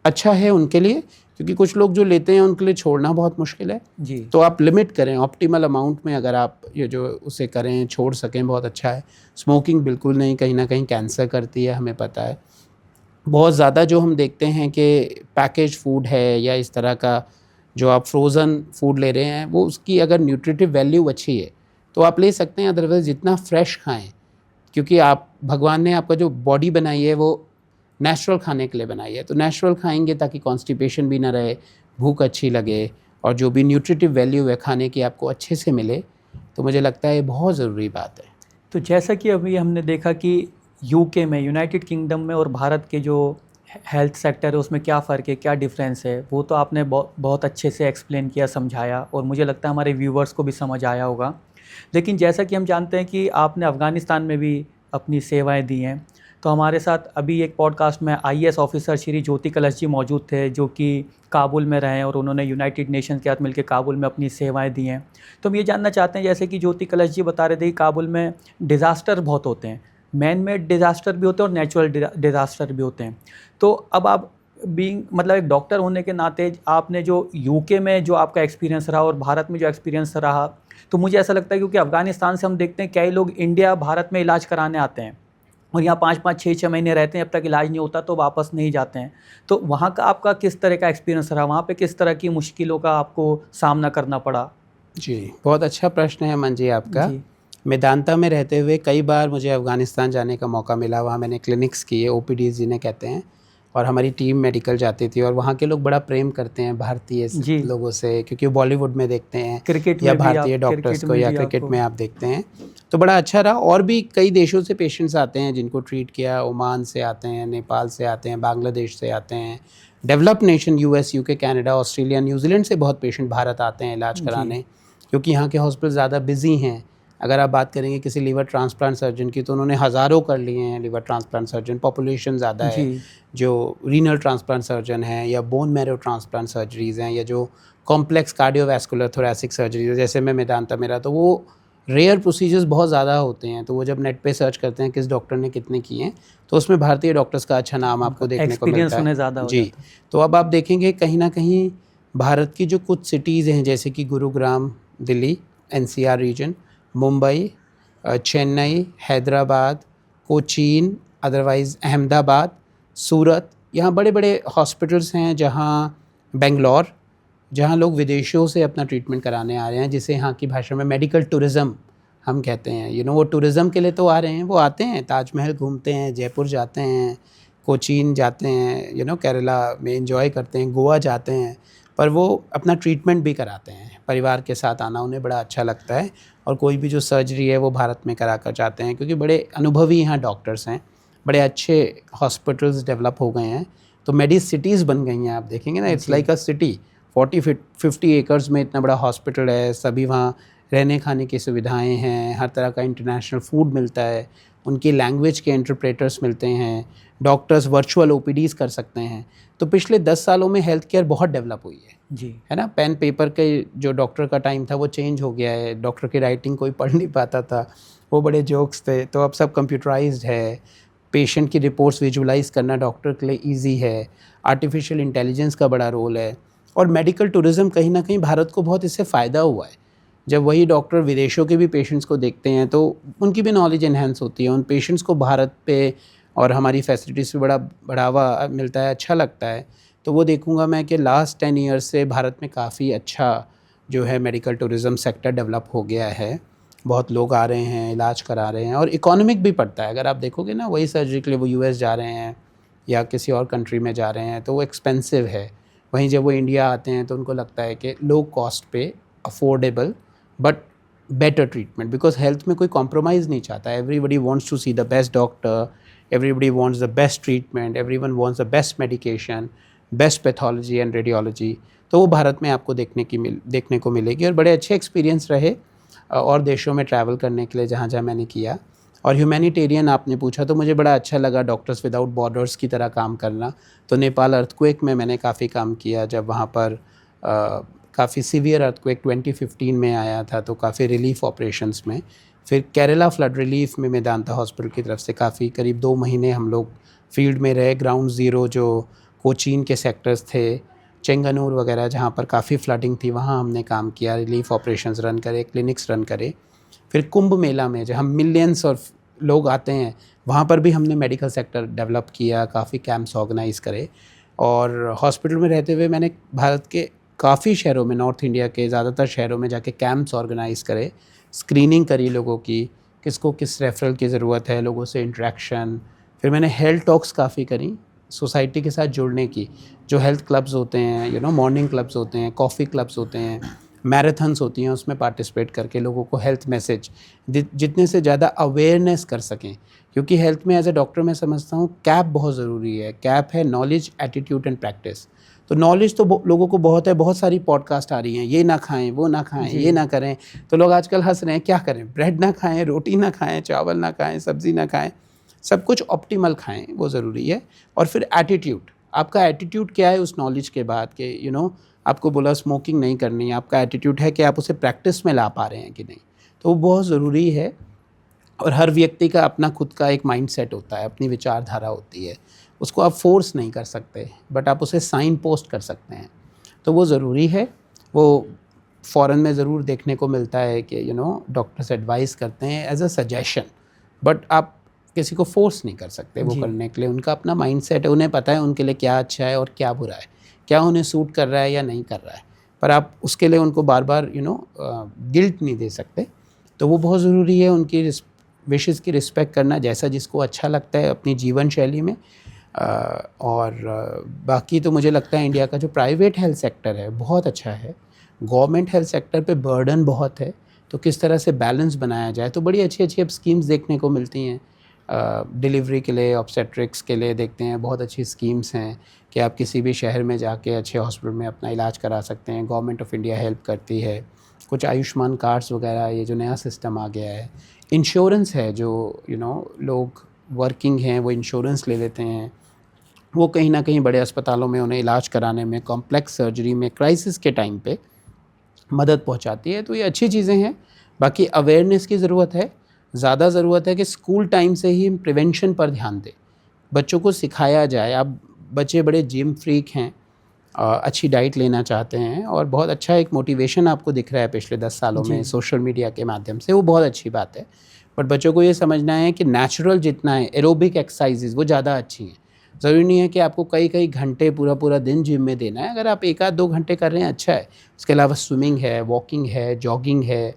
अच्छा है उनके लिए। क्योंकि कुछ लोग जो लेते हैं उनके लिए छोड़ना बहुत मुश्किल है। जी। तो आप लिमिट करें, ऑप्टिमल अमाउंट में अगर आप ये जो उसे करें, छोड़ सकें, बहुत अच्छा है। स्मोकिंग बिल्कुल नहीं, कहीं ना कहीं कैंसर करती है, हमें पता है। बहुत ज़्यादा जो हम देखते हैं कि पैकेज फूड है या इस तरह का जो आप फ्रोज़न फूड ले रहे हैं, वो उसकी अगर न्यूट्रिटिव वैल्यू अच्छी है तो आप ले सकते हैं, अदरवाइज़ जितना फ्रेश खाएं, क्योंकि आप भगवान ने आपका जो बॉडी बनाई है वो नेचुरल खाने के लिए बनाई है। तो नेचुरल खाएंगे ताकि कॉन्स्टिपेशन भी ना रहे, भूख अच्छी लगे, और जो भी न्यूट्रिटिव वैल्यू है खाने की आपको अच्छे से मिले। तो मुझे लगता है ये बहुत ज़रूरी बात है। तो जैसा कि अभी हमने देखा कि यूके में, यूनाइटेड किंगडम में और भारत के जो हेल्थ सेक्टर है उसमें क्या फ़र्क है, क्या डिफरेंस है, वो तो आपने बहुत अच्छे से एक्सप्लेन किया, समझाया, और मुझे लगता है हमारे व्यूवर्स को भी समझ आया होगा। लेकिन जैसा कि हम जानते हैं कि आपने अफ़गानिस्तान में भी अपनी सेवाएं दी हैं, तो हमारे साथ अभी एक पॉडकास्ट में आईएएस ऑफिसर श्री ज्योति कलश जी मौजूद थे, जो कि काबुल में रहे हैं और उन्होंने यूनाइटेड नेशन के साथ मिलकर काबुल में अपनी सेवाएं दी हैं। तो हम ये जानना चाहते हैं, जैसे कि ज्योति कलश जी बता रहे थे कि काबुल में डिज़ास्टर बहुत होते हैं, मैन मेड डिज़ास्टर भी होते हैं और नेचुरल डिज़ास्टर भी होते हैं। तो अब आप मतलब एक डॉक्टर होने के नाते आपने जो यूके में जो आपका एक्सपीरियंस रहा और भारत में जो एक्सपीरियंस रहा, तो मुझे ऐसा लगता है क्योंकि अफ़गानिस्तान से हम देखते हैं कई लोग इंडिया भारत में इलाज कराने आते हैं और यहाँ 5-5 6-6 महीने रहते हैं, जब तक इलाज नहीं होता तो वापस नहीं जाते हैं। तो वहाँ का आपका किस तरह का एक्सपीरियंस रहा, वहाँ पे किस तरह की मुश्किलों का आपको सामना करना पड़ा? जी, बहुत अच्छा प्रश्न है मन जी आपका। जी। मेदांता में रहते हुए कई बार मुझे अफ़गानिस्तान जाने का मौका मिला। वहाँ मैंने क्लिनिक्स किए, ओपीडीज़ जिन्हें कहते हैं, और हमारी टीम मेडिकल जाती थी। और वहाँ के लोग बड़ा प्रेम करते हैं भारतीय जी। लोगों से, क्योंकि वो बॉलीवुड में देखते हैं क्रिकेट या में भी भारतीय आप, डॉक्टर्स क्रिकेट को, में या भी क्रिकेट आपको, में आप देखते हैं। तो बड़ा अच्छा रहा। और भी कई देशों से पेशेंट्स आते हैं जिनको ट्रीट किया। ओमान से आते हैं, नेपाल से आते हैं, बांग्लादेश से आते हैं, developed nation US, UK, Canada, Australia, New Zealand से बहुत पेशेंट भारत आते हैं इलाज जी। कराने, क्योंकि यहाँ के हॉस्पिटल ज़्यादा बिजी हैं। अगर आप बात करेंगे किसी लीवर ट्रांसप्लांट सर्जन की, तो उन्होंने हज़ारों कर लिए हैं लीवर ट्रांसप्लांट सर्जन, पॉपुलेशन ज़्यादा है। जी। जो रीनल ट्रांसप्लांट सर्जन हैं, या बोन मैरो ट्रांसप्लांट सर्जरीज़ हैं, या जो कॉम्प्लेक्स कार्डियोवैस्कुलर थोरेसिक सर्जरीज है, जैसे मैं मेदांता मेरा, तो वो रेयर प्रोसीजर्स बहुत ज़्यादा होते हैं। तो वो जब नेट पे सर्च करते हैं किस डॉक्टर ने कितने किए हैं, तो उसमें भारतीय डॉक्टर्स का अच्छा नाम आपको देखने को मिलता एक्सपीरियंस है। उन्हें ज़्यादा हो जी। जाता है। तो अब आप देखेंगे कहीं ना कहीं भारत की जो कुछ सिटीज़ हैं, जैसे कि Gurugram, Delhi, NCR region, Mumbai, Chennai, Hyderabad, Cochin, otherwise Ahmedabad, Surat, यहाँ बड़े बड़े हॉस्पिटल्स हैं। जहाँ बेंगलोर, जहाँ लोग विदेशों से अपना ट्रीटमेंट कराने आ रहे हैं, जिसे यहाँ की भाषा में मेडिकल टूरिज़्म हम कहते हैं। वो टूरिज़्म के लिए तो आ रहे हैं, वो आते हैं, ताजमहल घूमते हैं, जयपुर जाते हैं, कोचीन जाते हैं, केरला में एंजॉय करते हैं, गोवा जाते हैं, पर वो अपना ट्रीटमेंट भी कराते हैं। परिवार के साथ आना उन्हें बड़ा अच्छा लगता है, और कोई भी जो सर्जरी है वो भारत में करा कर जाते हैं, क्योंकि बड़े अनुभवी यहाँ डॉक्टर्स हैं, बड़े अच्छे हॉस्पिटल्स डेवलप हो गए हैं। तो मेडी सिटीज़ बन गई हैं। आप देखेंगे ना, it's like a city. 40-50 acres में इतना बड़ा हॉस्पिटल है, सभी वहाँ रहने खाने की सुविधाएं हैं, हर तरह का इंटरनेशनल फूड मिलता है, उनकी लैंग्वेज के इंटरप्रेटर्स मिलते हैं, डॉक्टर्स वर्चुअल ओपीडीज़ कर सकते हैं। तो पिछले 10 सालों में हेल्थ केयर बहुत डेवलप हुई जी। है ना। पेन पेपर के जो डॉक्टर का टाइम था वो चेंज हो गया है। डॉक्टर की राइटिंग कोई पढ़ नहीं पाता था, वो बड़े जोक्स थे। तो अब सब कंप्यूटराइज्ड है। पेशेंट की रिपोर्ट्स विजुलाइज करना डॉक्टर के लिए ईजी है। आर्टिफिशियल इंटेलिजेंस का बड़ा रोल है। और मेडिकल टूरिज़्म कहीं ना कहीं भारत को बहुत इससे फ़ायदा हुआ है। जब वही डॉक्टर विदेशों के भी पेशेंट्स को देखते हैं तो उनकी भी नॉलेज इन्हेंस होती है, उन पेशेंट्स को भारत पे और हमारी फैसिलिटीज़ पे बड़ा बढ़ावा मिलता है, अच्छा लगता है। तो वो देखूंगा मैं कि लास्ट 10 ईयर्स से भारत में काफ़ी अच्छा जो है मेडिकल टूरिज़्म सेक्टर डेवलप हो गया है। बहुत लोग आ रहे हैं, इलाज करा रहे हैं, और इकोनॉमिक भी पड़ता है। अगर आप देखोगे ना, वही सर्जरी के लिए वो यूएस जा रहे हैं या किसी और कंट्री में जा रहे हैं तो वो एक्सपेंसिव है। वहीं जब वो इंडिया आते हैं तो उनको लगता है कि लो कॉस्ट पे affordable but better treatment, because health में कोई कॉम्प्रोमाइज़ नहीं चाहता। Everybody wants to see the best doctor, everybody wants the best treatment, everyone wants the best medication, best pathology and radiology. तो वो भारत में आपको देखने को मिलेगी। और बड़े अच्छे एक्सपीरियंस रहे और देशों में ट्रैवल करने के लिए जहाँ जहाँ मैंने किया। और ह्यूमैनिटेरियन आपने पूछा तो मुझे बड़ा अच्छा लगा डॉक्टर्स विदाउट बॉर्डर्स की तरह काम करना। तो नेपाल अर्थक्वेक में मैंने काफ़ी काम किया, जब वहाँ पर काफ़ी सीवियर अर्थक्वेक 2015 में आया था, तो काफ़ी रिलीफ ऑपरेशंस में। फिर केरला फ्लड रिलीफ में मेदांता हॉस्पिटल की तरफ से काफ़ी करीब 2 महीने हम लोग फील्ड में रहे, ग्राउंड ज़ीरो जो कोचीन के सेक्टर्स थे। चेंगनूर वगैरह जहाँ पर काफ़ी फ्लडिंग थी, वहाँ हमने काम किया, रिलीफ ऑपरेशंस रन करे, क्लिनिक्स रन करे। फिर कुंभ मेला में जहाँ मिलियंस ऑफ लोग आते हैं, वहाँ पर भी हमने मेडिकल सेक्टर डेवलप किया, काफ़ी कैंप्स ऑर्गेनाइज़ करे। और हॉस्पिटल में रहते हुए मैंने भारत के काफ़ी शहरों में, नॉर्थ इंडिया के ज़्यादातर शहरों में जाके कैंप्स ऑर्गेनाइज़ करे, स्क्रीनिंग करी लोगों की, किसको किस रेफरल की ज़रूरत है, लोगों से इंटरेक्शन। फिर मैंने हेल्थ टॉक्स काफ़ी करी सोसाइटी के साथ जुड़ने की, जो हेल्थ क्लब्स होते हैं, मॉर्निंग क्लब्स होते हैं, कॉफ़ी क्लब्स होते हैं, मैराथन्स होती हैं, उसमें पार्टिसिपेट करके लोगों को हेल्थ मैसेज जितने से ज़्यादा अवेयरनेस कर सकें। क्योंकि हेल्थ में एज ए डॉक्टर मैं समझता हूँ कैप बहुत ज़रूरी है। कैप है नॉलेज, एटीट्यूड एंड प्रैक्टिस। तो नॉलेज तो लोगों को बहुत है, बहुत सारी पॉडकास्ट आ रही हैं, ये ना खाएं, वो ना खाएं, ये ना करें। तो लोग आजकल हंस रहे हैं, क्या करें, ब्रेड ना खाएं, रोटी ना खाएं, चावल ना खाएं, सब्ज़ी ना खाएं, सब कुछ ऑप्टिमल खाएं, वो ज़रूरी है। और फिर एटीट्यूड, आपका एटीट्यूड क्या है उस नॉलेज के बाद कि आपको बोला स्मोकिंग नहीं करनी, आपका एटीट्यूड है कि आप उसे प्रैक्टिस में ला पा रहे हैं कि नहीं, तो वो बहुत ज़रूरी है। और हर व्यक्ति का अपना खुद का एक माइंडसेट होता है, अपनी विचारधारा होती है, उसको आप फोर्स नहीं कर सकते, बट आप उसे साइन पोस्ट कर सकते हैं, तो वो ज़रूरी है। वो फ़ॉरेन में ज़रूर देखने को मिलता है कि डॉक्टर्स एडवाइस करते हैं एज अ सजेशन, बट आप किसी को फोर्स नहीं कर सकते वो करने के लिए। उनका अपना माइंडसेट है, उन्हें पता है उनके लिए क्या अच्छा है और क्या बुरा है, क्या उन्हें सूट कर रहा है या नहीं कर रहा है, पर आप उसके लिए उनको बार बार गिल्ट नहीं दे सकते। तो वो बहुत ज़रूरी है, उनकी विशेज़ की रिस्पेक्ट करना, जैसा जिसको अच्छा लगता है अपनी जीवन शैली में। और बाकी तो मुझे लगता है इंडिया का जो प्राइवेट हेल्थ सेक्टर है बहुत अच्छा है, गवर्नमेंट हेल्थ सेक्टर पे बर्डन बहुत है, तो किस तरह से बैलेंस बनाया जाए। तो बड़ी अच्छी अच्छी अब स्कीम्स देखने को मिलती हैं, डिलीवरी के लिए, ऑब्स्टेट्रिक्स के लिए देखते हैं, बहुत अच्छी स्कीम्स हैं कि आप किसी भी शहर में जाके अच्छे हॉस्पिटल में अपना इलाज करा सकते हैं। गवर्नमेंट ऑफ इंडिया हेल्प करती है, कुछ आयुष्मान कार्ड्स वगैरह, ये जो नया सिस्टम आ गया है। इंश्योरेंस है, जो लोग वर्किंग हैं वो इंश्योरेंस ले लेते हैं, वो कहीं ना कहीं बड़े अस्पतालों में उन्हें इलाज कराने में, कॉम्प्लेक्स सर्जरी में, क्राइसिस के टाइम पे मदद पहुंचाती है। तो ये अच्छी चीज़ें हैं। बाकी अवेयरनेस की ज़रूरत है, ज़्यादा ज़रूरत है कि स्कूल टाइम से ही प्रिवेंशन पर ध्यान दें, बच्चों को सिखाया जाए। अब बच्चे बड़े जिम फ्रीक हैं, अच्छी डाइट लेना चाहते हैं, और बहुत अच्छा एक मोटिवेशन आपको दिख रहा है पिछले 10 सालों में सोशल मीडिया के माध्यम से, वो बहुत अच्छी बात है। बट बच्चों को ये समझना है कि नेचुरल जितना है, एरोबिक एक्सरसाइजेज वो ज़्यादा अच्छी हैं। ज़रूरी नहीं है कि आपको कई कई घंटे पूरा पूरा दिन जिम में देना है। अगर आप 1-2 घंटे कर रहे हैं अच्छा है। इसके अलावा स्विमिंग है, वॉकिंग है, जॉगिंग है,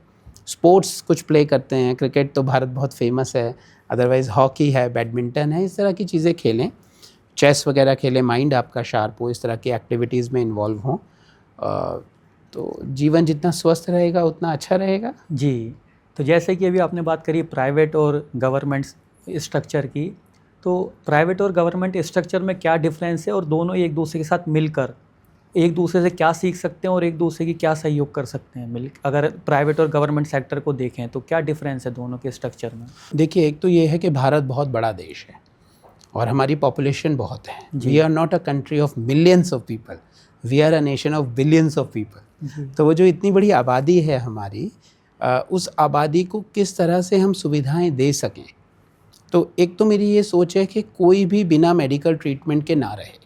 स्पोर्ट्स कुछ प्ले करते हैं। क्रिकेट तो भारत बहुत फेमस है, अदरवाइज़ हॉकी है, बैडमिंटन है, इस तरह की चीज़ें खेलें, चेस वगैरह खेलें, माइंड आपका शार्प हो, इस तरह की एक्टिविटीज़ में इन्वॉल्व हों। तो जीवन जितना स्वस्थ रहेगा उतना अच्छा रहेगा। जी, तो जैसे कि अभी आपने बात करी प्राइवेट और गवर्नमेंट स्ट्रक्चर की, तो प्राइवेट और गवर्नमेंट स्ट्रक्चर में क्या डिफरेंस है, और दोनों एक दूसरे के साथ मिलकर एक दूसरे से क्या सीख सकते हैं और एक दूसरे की क्या सहयोग कर सकते हैं मिल, अगर प्राइवेट और गवर्नमेंट सेक्टर को देखें तो क्या डिफरेंस है दोनों के स्ट्रक्चर में? देखिए, एक तो ये है कि भारत बहुत बड़ा देश है और हमारी पॉपुलेशन बहुत है। We are not a country of millions of people, we are a nation of billions of people. तो वो जो इतनी बड़ी आबादी है हमारी, उस आबादी को किस तरह से हम सुविधाएं दे सकें। तो एक तो मेरी ये सोच है कि कोई भी बिना मेडिकल ट्रीटमेंट के ना रहे।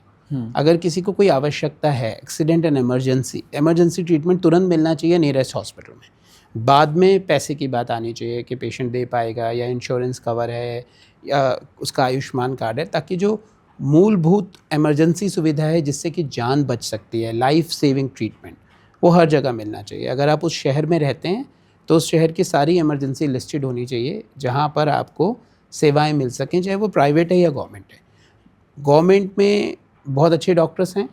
अगर किसी को कोई आवश्यकता है, एक्सीडेंट एंड इमरजेंसी ट्रीटमेंट तुरंत मिलना चाहिए नियरेस्ट हॉस्पिटल में। बाद में पैसे की बात आनी चाहिए कि पेशेंट दे पाएगा या इंश्योरेंस कवर है या उसका आयुष्मान कार्ड है, ताकि जो मूलभूत इमरजेंसी सुविधा है जिससे कि जान बच सकती है, लाइफ सेविंग ट्रीटमेंट, वो हर जगह मिलना चाहिए। अगर आप उस शहर में रहते हैं तो उस शहर की सारी इमरजेंसी लिस्टेड होनी चाहिए जहाँ पर आपको सेवाएं मिल सकें, चाहे वो प्राइवेट है या गवर्नमेंट है। गवर्नमेंट में बहुत अच्छे डॉक्टर्स हैं,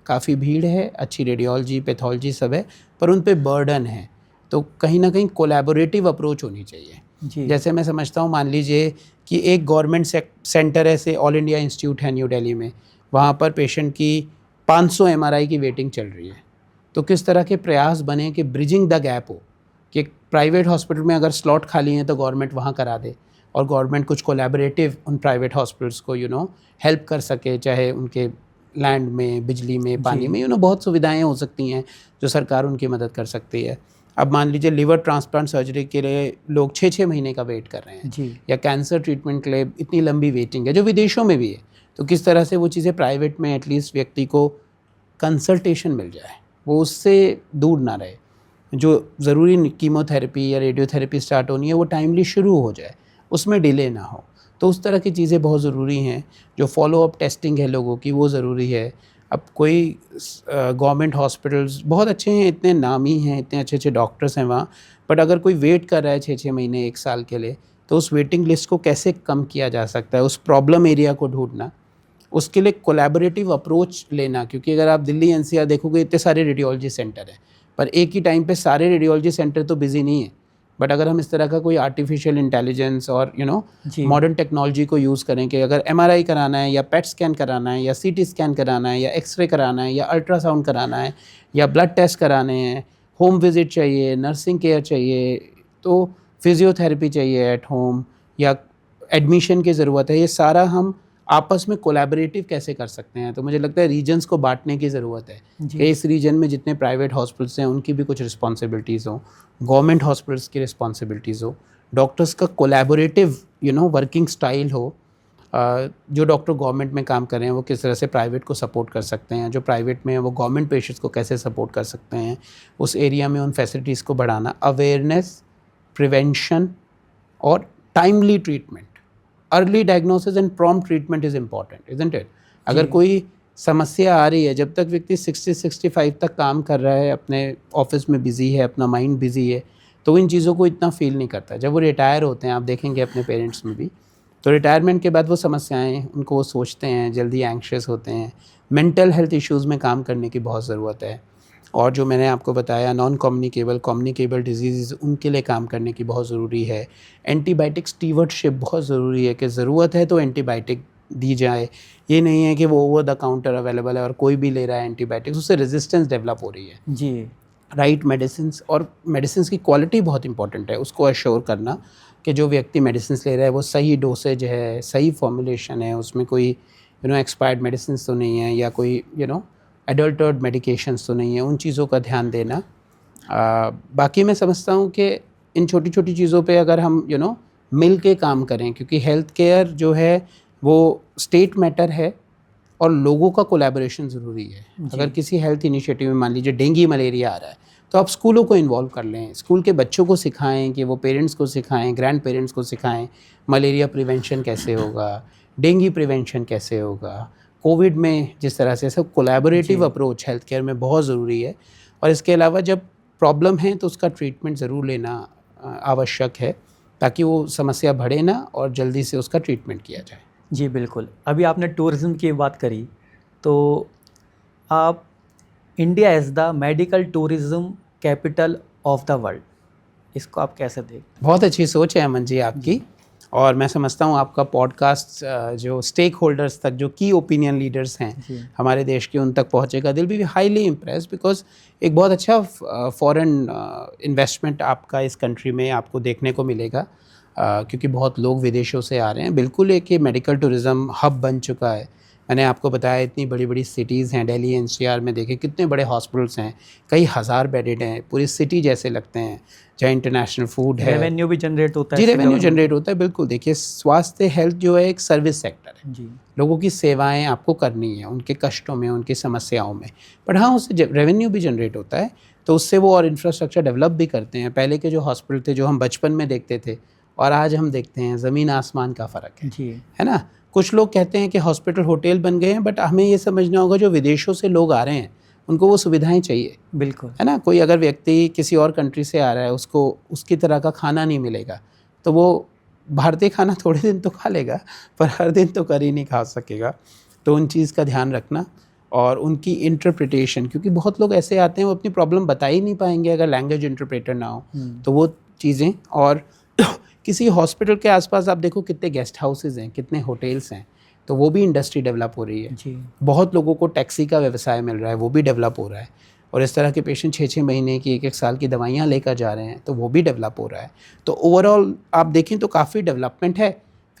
काफ़ी भीड़ है, अच्छी रेडियोलॉजी, पैथोलॉजी सब है, पर उन पे बर्डन है। तो कहीं ना कहीं कोलैबोरेटिव अप्रोच होनी चाहिए। जैसे मैं समझता हूँ, मान लीजिए कि एक गवर्नमेंट सेंटर ऐसे ऑल इंडिया इंस्टीट्यूट है न्यू दिल्ली में, वहाँ पर पेशेंट की 500 MRI की वेटिंग चल रही है। तो किस तरह के प्रयास बने कि ब्रिजिंग द गैप हो, कि प्राइवेट हॉस्पिटल में अगर स्लॉट खाली हैं तो गवर्नमेंट वहाँ करा दे, और गवर्नमेंट कुछ कोलैबोरेटिव उन प्राइवेट हॉस्पिटल्स को हेल्प कर सके, चाहे उनके लैंड में, बिजली में, पानी में, बहुत सुविधाएं हो सकती हैं जो सरकार उनकी मदद कर सकती है। अब मान लीजिए लिवर ट्रांसप्लांट सर्जरी के लिए लोग 6-6 महीने का वेट कर रहे हैं, या कैंसर ट्रीटमेंट के लिए इतनी लंबी वेटिंग है जो विदेशों में भी है। तो किस तरह से वो चीज़ें प्राइवेट में एटलीस्ट व्यक्ति को कंसल्टेशन मिल जाए, वो उससे दूर ना रहे। जो ज़रूरी कीमोथेरेपी या रेडियोथेरेपी स्टार्ट होनी है वो टाइमली शुरू हो जाए, उसमें डिले ना हो। तो उस तरह की चीज़ें बहुत ज़रूरी हैं। जो फॉलो अप टेस्टिंग है लोगों की वो ज़रूरी है। अब कोई गवर्नमेंट हॉस्पिटल्स बहुत अच्छे हैं, इतने नामी हैं, इतने अच्छे अच्छे डॉक्टर्स हैं वहाँ, बट अगर कोई वेट कर रहा है 6-6 महीने 1 साल के लिए, तो उस वेटिंग लिस्ट को कैसे कम किया जा सकता है, उस प्रॉब्लम एरिया को ढूंढना, उसके लिए कोलैबोरेटिव अप्रोच लेना। क्योंकि अगर आप दिल्ली एनसीआर देखोगे इतने सारे रेडियोलॉजी सेंटर हैं, पर एक ही टाइम पे सारे रेडियोलॉजी सेंटर तो बिजी नहीं है। बट अगर हम इस तरह का कोई आर्टिफिशियल इंटेलिजेंस और जी मॉडर्न टेक्नोलॉजी को यूज़ करें कि अगर एमआरआई कराना है या पेट स्कैन कराना है या सीटी स्कैन कराना है या एक्सरे कराना है या अल्ट्रासाउंड कराना है या ब्लड टेस्ट कराने हैं, होम विजिट चाहिए, नर्सिंग केयर चाहिए, तो फिजियोथेरेपी चाहिए एट होम, या एडमिशन की ज़रूरत है, ये सारा हम आपस में कोलैबोरेटिव कैसे कर सकते हैं। तो मुझे लगता है रीजन्स को बांटने की ज़रूरत है कि इस रीजन में जितने प्राइवेट हॉस्पिटल्स हैं उनकी भी कुछ रिस्पॉन्सिबिलिटीज़ हो, गवर्नमेंट हॉस्पिटल्स की रिस्पॉन्सिबिलिटीज़ हो, डॉक्टर्स का कोलैबोरेटिव वर्किंग स्टाइल हो। जो डॉक्टर गवर्नमेंट में काम कर रहे हैं वो किस तरह से प्राइवेट को सपोर्ट कर सकते हैं, जो प्राइवेट में है वो गवर्नमेंट पेशेंट्स को कैसे सपोर्ट कर सकते हैं, उस एरिया में उन फैसिलिटीज़ को बढ़ाना, अवेयरनेस, प्रिवेंशन और timely treatment, early diagnosis and prompt treatment is important, isn't it. अगर कोई समस्या आ रही है, जब तक व्यक्ति 60-65 तक काम कर रहा है, अपने ऑफिस में बिजी है, अपना माइंड बिजी है, तो इन चीज़ों को इतना फील नहीं करता। जब वो रिटायर होते हैं, आप देखेंगे अपने पेरेंट्स में भी, तो रिटायरमेंट के बाद वो समस्याएं उनको वो सोचते हैं, जल्दी एंग्शियस होते हैं। मेंटल हेल्थ इश्यूज़ में काम करने की बहुत ज़रूरत है। और जो मैंने आपको बताया नॉन कम्युनिकेबल डिजीज़, उनके लिए काम करने की बहुत ज़रूरी है। एंटीबायोटिक स्टीवर्डशिप बहुत ज़रूरी है कि ज़रूरत है तो एंटीबायोटिक दी जाए। ये नहीं है कि वो ओवर द काउंटर अवेलेबल है और कोई भी ले रहा है एंटीबायोटिक्स, उससे रेजिस्टेंस डेवलप हो रही है। जी राइट मेडिसिन्स, और मेडिसिन्स की क्वालिटी बहुत इंपॉर्टेंट है, उसको एश्योर करना कि जो व्यक्ति मेडिसिन्स ले रहा है वो सही डोसेज है, सही फॉर्मुलेशन है, उसमें कोई एक्सपायर्ड मेडिसिन्स तो नहीं है या कोई एडल्टर्ड मेडिकेशंस तो नहीं है, उन चीज़ों का ध्यान देना। बाकी मैं समझता हूँ कि इन छोटी छोटी चीज़ों पे अगर हम मिल के काम करें, क्योंकि हेल्थ केयर जो है वो स्टेट मैटर है और लोगों का कोलैबोरेशन ज़रूरी है। अगर किसी हेल्थ इनिशिएटिव में मान लीजिए डेंगू मलेरिया आ रहा है, तो आप स्कूलों को इन्वॉल्व कर लें, स्कूल के बच्चों को सिखाएं, कि वो पेरेंट्स को सिखाएं, ग्रैंड पेरेंट्स को सिखाएं मलेरिया प्रिवेंशन कैसे होगा, डेंगू प्रिवेंशन कैसे होगा। कोविड में जिस तरह से सब कोलैबोरेटिव अप्रोच हेल्थ केयर में बहुत ज़रूरी है। और इसके अलावा जब प्रॉब्लम है तो उसका ट्रीटमेंट ज़रूर लेना आवश्यक है, ताकि वो समस्या बढ़े ना और जल्दी से उसका ट्रीटमेंट किया जाए। जी बिल्कुल। अभी आपने टूरिज़्म की बात करी, तो आप India as the medical tourism capital of the world, इसको आप कैसे देखते हैं? बहुत अच्छी सोच है अमन जी आपकी, और मैं समझता हूँ आपका पॉडकास्ट जो स्टेक होल्डर्स तक, जो की ओपिनियन लीडर्स हैं हमारे देश के, उन तक पहुँचेगा। दिल बी हाईली इम्प्रेस, बिकॉज एक बहुत अच्छा फॉरेन इन्वेस्टमेंट आपका इस कंट्री में आपको देखने को मिलेगा, क्योंकि बहुत लोग विदेशों से आ रहे हैं। बिल्कुल एक ये मेडिकल टूरिज़्म हब बन चुका है। मैंने आपको बताया इतनी बड़ी बड़ी सिटीज़ हैं, दिल्ली एनसीआर में देखें कितने बड़े हॉस्पिटल्स हैं, कई हज़ार बेडेड हैं, पूरी सिटी जैसे लगते हैं, जहाँ इंटरनेशनल फूड है, रेवेन्यू भी जनरेट होता है। जी रेवेन्यू जनरेट होता है। बिल्कुल, देखिए स्वास्थ्य हेल्थ जो है एक सर्विस सेक्टर है जी, लोगों की सेवाएं आपको करनी है, उनके कष्टों में, उनकी समस्याओं में, पर हाँ उससे रेवेन्यू भी जनरेट होता है, तो उससे वो और इंफ्रास्ट्रक्चर डेवलप भी करते हैं। पहले के जो हॉस्पिटल थे जो हम बचपन में देखते थे और आज हम देखते हैं, ज़मीन आसमान का फ़र्क है। जी, है ना। कुछ लोग कहते हैं कि हॉस्पिटल होटल बन गए हैं, बट हमें ये समझना होगा जो विदेशों से लोग आ रहे हैं उनको वो सुविधाएं चाहिए, बिल्कुल, है ना। कोई अगर व्यक्ति किसी और कंट्री से आ रहा है, उसको उसकी तरह का खाना नहीं मिलेगा, तो वो भारतीय खाना थोड़े दिन तो खा लेगा, पर हर दिन तो कर ही नहीं खा सकेगा। तो उन चीज़ का ध्यान रखना और उनकी इंटरप्रिटेशन, क्योंकि बहुत लोग ऐसे आते हैं वो अपनी प्रॉब्लम बता ही नहीं पाएंगे अगर लैंग्वेज इंटरप्रेटर ना हो, तो वो चीज़ें। और किसी हॉस्पिटल के आसपास आप देखो कितने गेस्ट हाउसेज हैं, कितने होटल्स हैं, तो वो भी इंडस्ट्री डेवलप हो रही है। जी, बहुत लोगों को टैक्सी का व्यवसाय मिल रहा है, वो भी डेवलप हो रहा है। और इस तरह के पेशेंट 6-6 महीने की, 1-1 साल की दवाइयाँ लेकर जा रहे हैं, तो वो भी डेवलप हो रहा है। तो ओवरऑल आप देखें तो काफ़ी डेवलपमेंट है।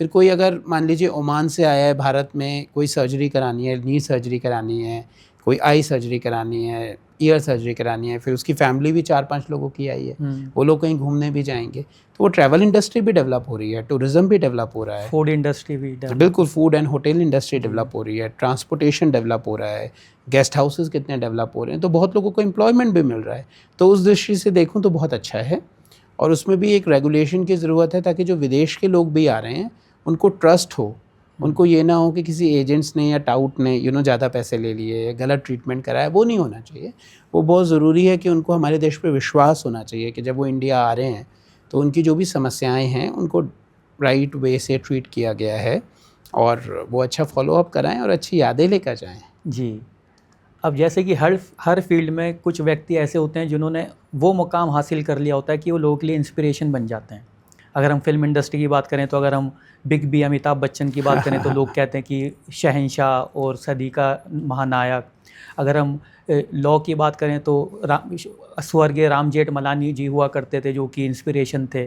फिर कोई अगर मान लीजिए ओमान से आया है भारत में, कोई सर्जरी करानी है, नी सर्जरी करानी है, कोई आई सर्जरी करानी है, ईयर सर्जरी करानी है, फिर उसकी फैमिली भी 4-5 लोगों की आई है, वो लोग कहीं घूमने भी जाएंगे, तो वो ट्रैवल इंडस्ट्री भी डेवलप हो रही है, टूरिज्म भी डेवलप हो रहा है, फूड इंडस्ट्री भी बिल्कुल food and hotel industry develop हो रही है, ट्रांसपोर्टेशन डेवलप हो रहा है, गेस्ट हाउसेस कितने डेवलप हो रहे हैं, तो बहुत लोगों को एम्प्लॉयमेंट भी मिल रहा है। तो उस दृष्टि से देखूँ तो बहुत अच्छा है। और उसमें भी एक रेगुलेशन की ज़रूरत है ताकि जो विदेश के लोग भी आ रहे हैं उनको ट्रस्ट हो, उनको ये ना हो कि किसी एजेंट्स ने या टाउट ने ज़्यादा पैसे ले लिए या गलत ट्रीटमेंट कराया, वो नहीं होना चाहिए। वो बहुत ज़रूरी है कि उनको हमारे देश पे विश्वास होना चाहिए कि जब वो इंडिया आ रहे हैं तो उनकी जो भी समस्याएं हैं उनको राइट वे से ट्रीट किया गया है और वो अच्छा फॉलोअप कराएं और अच्छी यादें लेकर जाएं। जी। अब जैसे कि हर फील्ड में कुछ व्यक्ति ऐसे होते हैं जिन्होंने वो मुकाम हासिल कर लिया होता है कि वो लोगों के लिए इंस्पिरेशन बन जाते हैं। अगर हम फिल्म इंडस्ट्री की बात करें तो अगर हम बिग बी अमिताभ बच्चन की बात करें तो लोग कहते हैं कि शहंशाह और सदी का महानायक। अगर हम लॉ की बात करें तो स्वर्गीय राम जेठमलानी जी हुआ करते थे जो कि इंस्पिरेशन थे।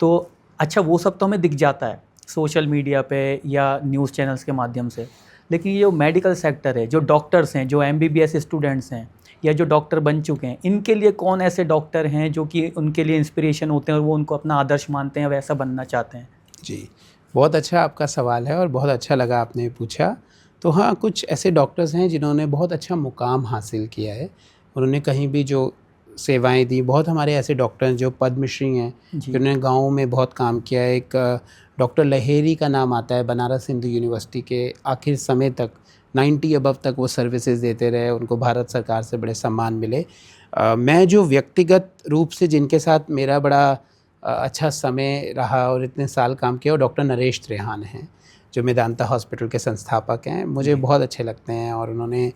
तो अच्छा वो सब तो हमें दिख जाता है सोशल मीडिया पे या न्यूज़ चैनल्स के माध्यम से, लेकिन ये जो मेडिकल सेक्टर है, जो डॉक्टर्स हैं, जो MBBS स्टूडेंट्स हैं या जो डॉक्टर बन चुके हैं, इनके लिए कौन ऐसे डॉक्टर हैं जो कि उनके लिए इंस्पिरेशन होते हैं और वो उनको अपना आदर्श मानते हैं, वैसा बनना चाहते हैं? जी, बहुत अच्छा आपका सवाल है और बहुत अच्छा लगा आपने पूछा। तो हाँ, कुछ ऐसे डॉक्टर्स हैं जिन्होंने बहुत अच्छा मुकाम हासिल किया है, उन्होंने कहीं भी जो सेवाएं दी। बहुत हमारे ऐसे डॉक्टर हैं जो पद्मश्री हैं, जिन्होंने गाँव में बहुत काम किया है। एक डॉक्टर लहेरी का नाम आता है, बनारस हिंदू यूनिवर्सिटी के आखिर समय तक 90 अबव तक वो सर्विसेज देते रहे, उनको भारत सरकार से बड़े सम्मान मिले। मैं जो व्यक्तिगत रूप से जिनके साथ मेरा बड़ा अच्छा समय रहा और इतने साल काम किया, वो डॉक्टर नरेश त्रेहान हैं, जो मेदांता हॉस्पिटल के संस्थापक हैं। मुझे बहुत अच्छे लगते हैं और उन्होंने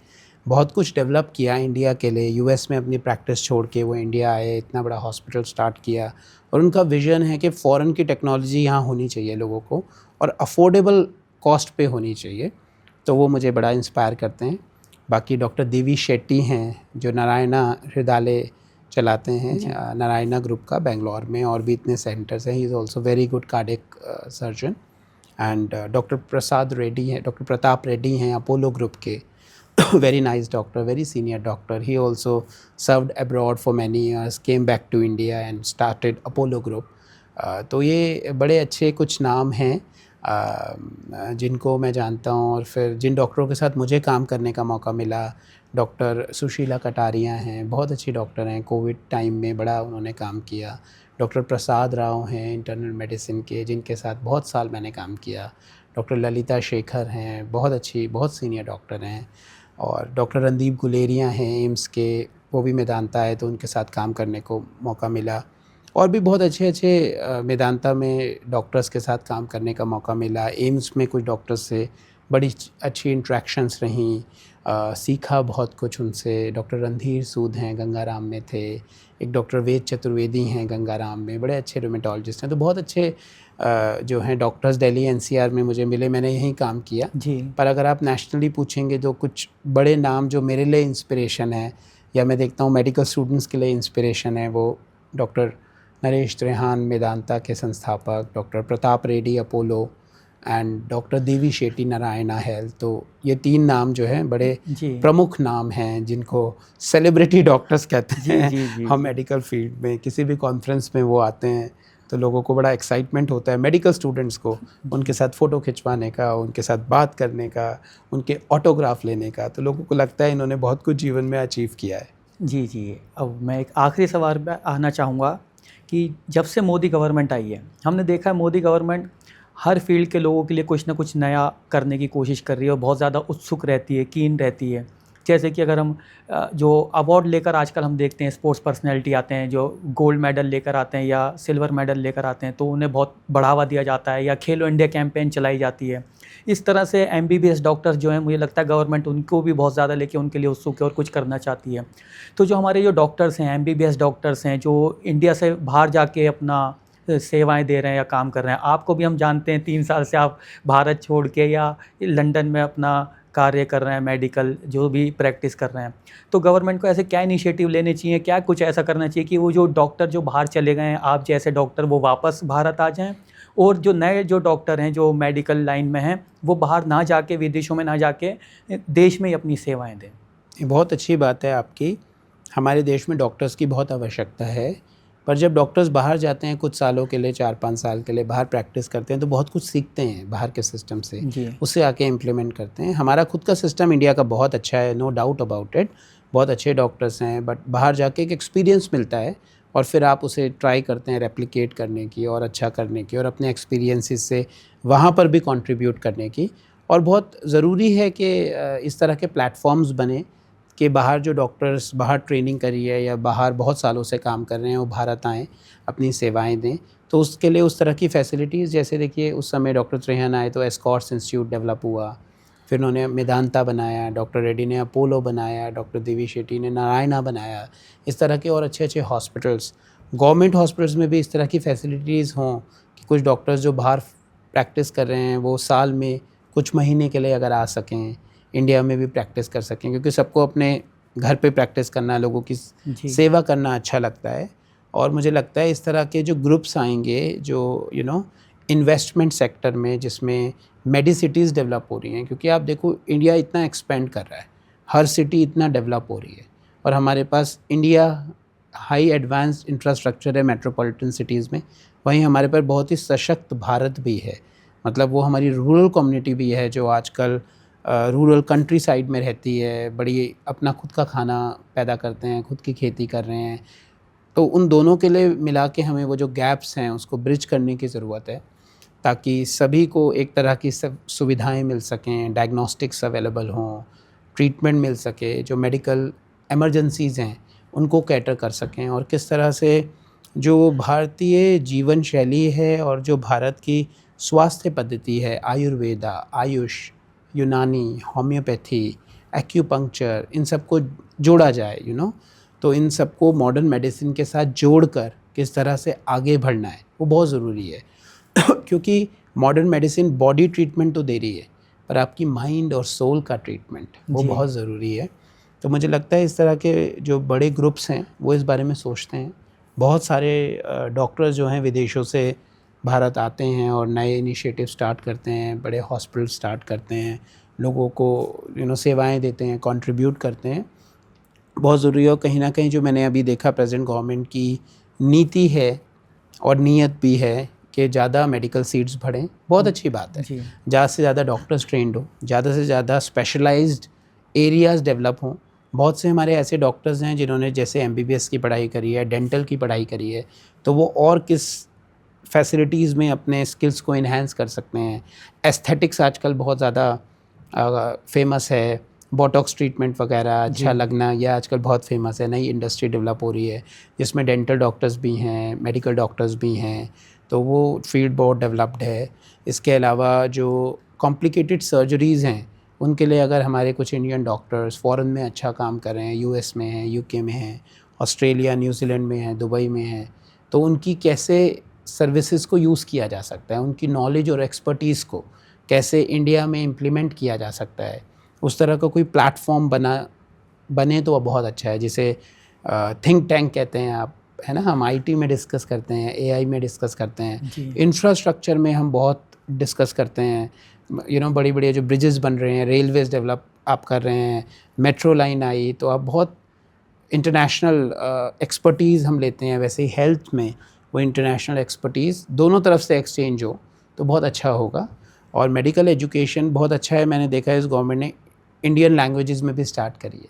बहुत कुछ डेवलप किया इंडिया के लिए। US में अपनी प्रैक्टिस छोड़ के वो इंडिया आए, इतना बड़ा हॉस्पिटल स्टार्ट किया और उनका विज़न है कि फ़ॉरेन की टेक्नोलॉजी यहाँ होनी चाहिए लोगों को और अफोर्डेबल कॉस्ट पे होनी चाहिए, तो वो मुझे बड़ा इंस्पायर करते हैं। बाकी डॉक्टर देवी शेट्टी हैं जो नारायणा हृदयालय चलाते हैं, नारायणा ग्रुप का बेंगलोर में, और भी इतने सेंटर्स हैं। He is also very good cardiac surgeon. And doctor Prasad Reddy हैं, डॉक्टर प्रताप रेड्डी हैं अपोलो ग्रुप के, very nice doctor, very senior doctor. He also served abroad for many years, came back to India and started Apollo Group. तो ये बड़े अच्छे कुछ नाम हैं जिनको मैं जानता हूँ। और फिर जिन डॉक्टरों के साथ मुझे काम करने का मौका मिला, डॉक्टर सुशीला कटारिया हैं, बहुत अच्छी डॉक्टर हैं, कोविड टाइम में बड़ा उन्होंने काम किया। डॉक्टर प्रसाद राव हैं इंटरनल मेडिसिन के, जिनके साथ बहुत साल मैंने काम किया। डॉक्टर ललिता शेखर हैं, बहुत अच्छी, बहुत सीनियर डॉक्टर हैं। और डॉक्टर रणदीप गुलेरिया हैं एम्स के, वो भी मेदांता है, तो उनके साथ काम करने को मौका मिला। और भी बहुत अच्छे अच्छे मेदांता में डॉक्टर्स के साथ काम करने का मौका मिला। एम्स में कुछ डॉक्टर्स से बड़ी अच्छी इंट्रैक्शंस रहीं, सीखा बहुत कुछ उनसे। डॉक्टर रणधीर सूद हैं, गंगाराम में थे। एक डॉक्टर वेद चतुर्वेदी हैं गंगाराम में, बड़े अच्छे रोमेटोलॉजिस्ट हैं। तो बहुत अच्छे जो हैं डॉक्टर्स दिल्ली NCR में मुझे मिले, मैंने यहीं काम किया जी। पर अगर आप नेशनली पूछेंगे तो कुछ बड़े नाम जो मेरे लिए इंस्पिरेशन है या मैं देखता हूँ मेडिकल स्टूडेंट्स के लिए इंस्पिरेशन है, वो डॉक्टर नरेश त्रेहान मेदांता के संस्थापक, doctor Pratap Reddy Apollo and doctor Devi Shetty Narayana health. तो ये 3 नाम जो हैं बड़े प्रमुख नाम हैं जिनको सेलिब्रिटी डॉक्टर्स कहते हैं। हम मेडिकल फील्ड में किसी भी कॉन्फ्रेंस में वो आते हैं तो लोगों को बड़ा एक्साइटमेंट होता है, मेडिकल स्टूडेंट्स को, उनके साथ फ़ोटो खिंचवाने का, उनके साथ बात करने का, उनके ऑटोग्राफ लेने का। तो लोगों को लगता है इन्होंने बहुत कुछ जीवन में अचीव किया है। जी जी। अब मैं एक आखिरी सवाल पे आना चाहूँगा कि जब से मोदी गवर्नमेंट आई है, हमने देखा है मोदी गवर्नमेंट हर फील्ड के लोगों के लिए कुछ ना कुछ नया करने की कोशिश कर रही है और बहुत ज़्यादा उत्सुक रहती है, कीन रहती है। जैसे कि अगर हम जो अवार्ड लेकर आजकल हम देखते हैं, स्पोर्ट्स पर्सनैलिटी आते हैं जो गोल्ड मेडल लेकर आते हैं या सिल्वर मेडल लेकर आते हैं, तो उन्हें बहुत बढ़ावा दिया जाता है, या खेलो इंडिया कैंपेन चलाई जाती है। इस तरह से MBBS डॉक्टर्स जो हैं, मुझे लगता है गवर्नमेंट उनको भी बहुत ज़्यादा लेके उनके लिए उत्सुक है और कुछ करना चाहती है। तो जो हमारे जो डॉक्टर्स हैं, MBBS डॉक्टर्स हैं, जो इंडिया से बाहर जाके अपना सेवाएं दे रहे हैं या काम कर रहे हैं, आपको भी हम जानते हैं 3 साल से आप भारत छोड़ के या लंदन में अपना कार्य कर रहे हैं, मेडिकल जो भी प्रैक्टिस कर रहे हैं। तो गवर्नमेंट को ऐसे क्या इनिशिएटिव लेने चाहिए, क्या कुछ ऐसा करना चाहिए कि वो जो डॉक्टर जो बाहर चले गए हैं, आप जैसे डॉक्टर, वो वापस भारत आ जाएं, और जो नए जो डॉक्टर हैं जो मेडिकल लाइन में हैं, वो बाहर ना जाके, विदेशों में ना जाके, देश में ही अपनी सेवाएं दें? ये बहुत अच्छी बात है आपकी। हमारे देश में डॉक्टर्स की बहुत आवश्यकता है, पर जब डॉक्टर्स बाहर जाते हैं कुछ सालों के लिए, 4-5 साल के लिए बाहर प्रैक्टिस करते हैं, तो बहुत कुछ सीखते हैं बाहर के सिस्टम से, जी। उससे आके इम्प्लीमेंट करते हैं। हमारा खुद का सिस्टम इंडिया का बहुत अच्छा है, नो डाउट अबाउट इट, बहुत अच्छे डॉक्टर्स हैं, बट बाहर जाके एक एक्सपीरियंस मिलता है और फिर आप उसे ट्राई करते हैं रेप्लिकेट करने की और अच्छा करने की और अपने एक्सपीरियंसेस से वहाँ पर भी कंट्रीब्यूट करने की। और बहुत ज़रूरी है कि इस तरह के प्लेटफॉर्म्स बने कि बाहर जो डॉक्टर्स बाहर ट्रेनिंग करी है या बाहर बहुत सालों से काम कर रहे हैं, वो भारत आएँ, अपनी सेवाएं दें। तो उसके लिए उस तरह की फैसिलिटीज़, जैसे देखिए उस समय डॉक्टर त्रेहन आए तो एस्कॉर्ट्स इंस्टीट्यूट डेवलप हुआ, फिर उन्होंने मेदांता बनाया, डॉक्टर रेड्डी ने अपोलो बनाया, डॉक्टर देवी शेट्टी ने नारायणा बनाया, इस तरह के और अच्छे अच्छे हॉस्पिटल्स। गवर्नमेंट हॉस्पिटल्स में भी इस तरह की फैसिलिटीज़ हों कि कुछ डॉक्टर्स जो बाहर प्रैक्टिस कर रहे हैं वो साल में कुछ महीने के लिए अगर आ सकें, इंडिया में भी प्रैक्टिस कर सकें, क्योंकि सबको अपने घर पे प्रैक्टिस करना, लोगों की जी। सेवा करना अच्छा लगता है। और मुझे लगता है इस तरह के जो ग्रुप्स आएंगे जो इन्वेस्टमेंट सेक्टर में, जिसमें मेडिसिटीज़ डेवलप हो रही हैं, क्योंकि आप देखो इंडिया इतना एक्सपेंड कर रहा है, हर सिटी इतना डेवलप हो रही है और हमारे पास इंडिया हाई एडवांस्ड इंफ्रास्ट्रक्चर है मेट्रोपॉलिटन सिटीज़ में, वहीं हमारे पास बहुत ही सशक्त भारत भी है। मतलब वो हमारी रूरल कम्युनिटी भी है जो आजकल रूरल कंट्री साइड में रहती है, बड़ी अपना खुद का खाना पैदा करते हैं, खुद की खेती कर रहे हैं। तो उन दोनों के लिए मिला के हमें वो जो गैप्स हैं उसको ब्रिज करने की ज़रूरत है, ताकि सभी को एक तरह की सब सुविधाएं मिल सकें, डायग्नोस्टिक्स अवेलेबल हों, ट्रीटमेंट मिल सके, जो मेडिकल इमरजेंसीज़ हैं उनको कैटर कर सकें। और किस तरह से जो भारतीय जीवन शैली है और जो भारत की स्वास्थ्य पद्धति है, आयुर्वेदा, आयुष, यूनानी, होम्योपैथी, एक्यूपंक्चर, इन सबको जोड़ा जाए तो इन सबको मॉडर्न मेडिसिन के साथ जोड़कर किस तरह से आगे बढ़ना है वो बहुत ज़रूरी है। क्योंकि मॉडर्न मेडिसिन बॉडी ट्रीटमेंट तो दे रही है, पर आपकी माइंड और सोल का ट्रीटमेंट वो जी। बहुत ज़रूरी है। तो मुझे लगता है इस तरह के जो बड़े ग्रुप्स हैं वो इस बारे में सोचते हैं। बहुत सारे डॉक्टर्स जो हैं विदेशों से भारत आते हैं और नए इनिशिएटिव स्टार्ट करते हैं, बड़े हॉस्पिटल स्टार्ट करते हैं, लोगों को सेवाएं देते हैं, कंट्रीब्यूट करते हैं। बहुत ज़रूरी है। और कहीं ना कहीं जो मैंने अभी देखा प्रेजेंट गवर्नमेंट की नीति है और नीयत भी है कि ज़्यादा मेडिकल सीट्स बढ़ें, बहुत अच्छी बात है। जी। ज़्यादा से ज़्यादा डॉक्टर्स ट्रेंड हो, ज़्यादा से ज़्यादा स्पेशलाइज्ड एरियाज़ डेवलप हों। बहुत से हमारे ऐसे डॉक्टर्स हैं जिन्होंने जैसे MBBS की पढ़ाई करी है, डेंटल की पढ़ाई करी है, तो वो और किस फैसिलिटीज़ में अपने स्किल्स को इन्हेंस कर सकते हैं। एस्थेटिक्स आजकल बहुत ज़्यादा फेमस है, बोटॉक्स ट्रीटमेंट वगैरह, अच्छा लगना, यह आजकल बहुत फेमस है। नई इंडस्ट्री डेवलप हो रही है जिसमें डेंटल डॉक्टर्स भी हैं, मेडिकल डॉक्टर्स भी हैं, तो वो फील्ड बहुत डेवलप्ड है। इसके अलावा जो कॉम्प्लिकेटेड सर्जरीज़ हैं उनके लिए अगर हमारे कुछ इंडियन डॉक्टर्स फ़ॉरेन में अच्छा काम कर रहे हैं, US में हैं, UK में हैं, ऑस्ट्रेलिया, न्यूजीलैंड में हैं, दुबई में हैं, तो उनकी कैसे सर्विसेज को यूज़ किया जा सकता है, उनकी नॉलेज और एक्सपर्टीज़ को कैसे इंडिया में इम्प्लीमेंट किया जा सकता है, उस तरह का कोई प्लेटफॉर्म बने तो बहुत अच्छा है। जिसे थिंक टैंक कहते हैं आप, है ना, हम IT में डिस्कस करते हैं, AI में डिस्कस करते हैं, इंफ्रास्ट्रक्चर में हम बहुत डिस्कस करते हैं। बड़ी बड़ी जो ब्रिजेस बन रहे हैं, रेलवेज़ डेवलप आप कर रहे हैं, मेट्रो लाइन आई, तो आप बहुत इंटरनेशनल एक्सपर्टीज़ हम लेते हैं। वैसे ही हेल्थ में वो इंटरनेशनल एक्सपर्टीज़ दोनों तरफ से एक्सचेंज हो तो बहुत अच्छा होगा। और मेडिकल एजुकेशन बहुत अच्छा है, मैंने देखा है इस गवर्नमेंट ने इंडियन लैंग्वेजेस में भी स्टार्ट करी है,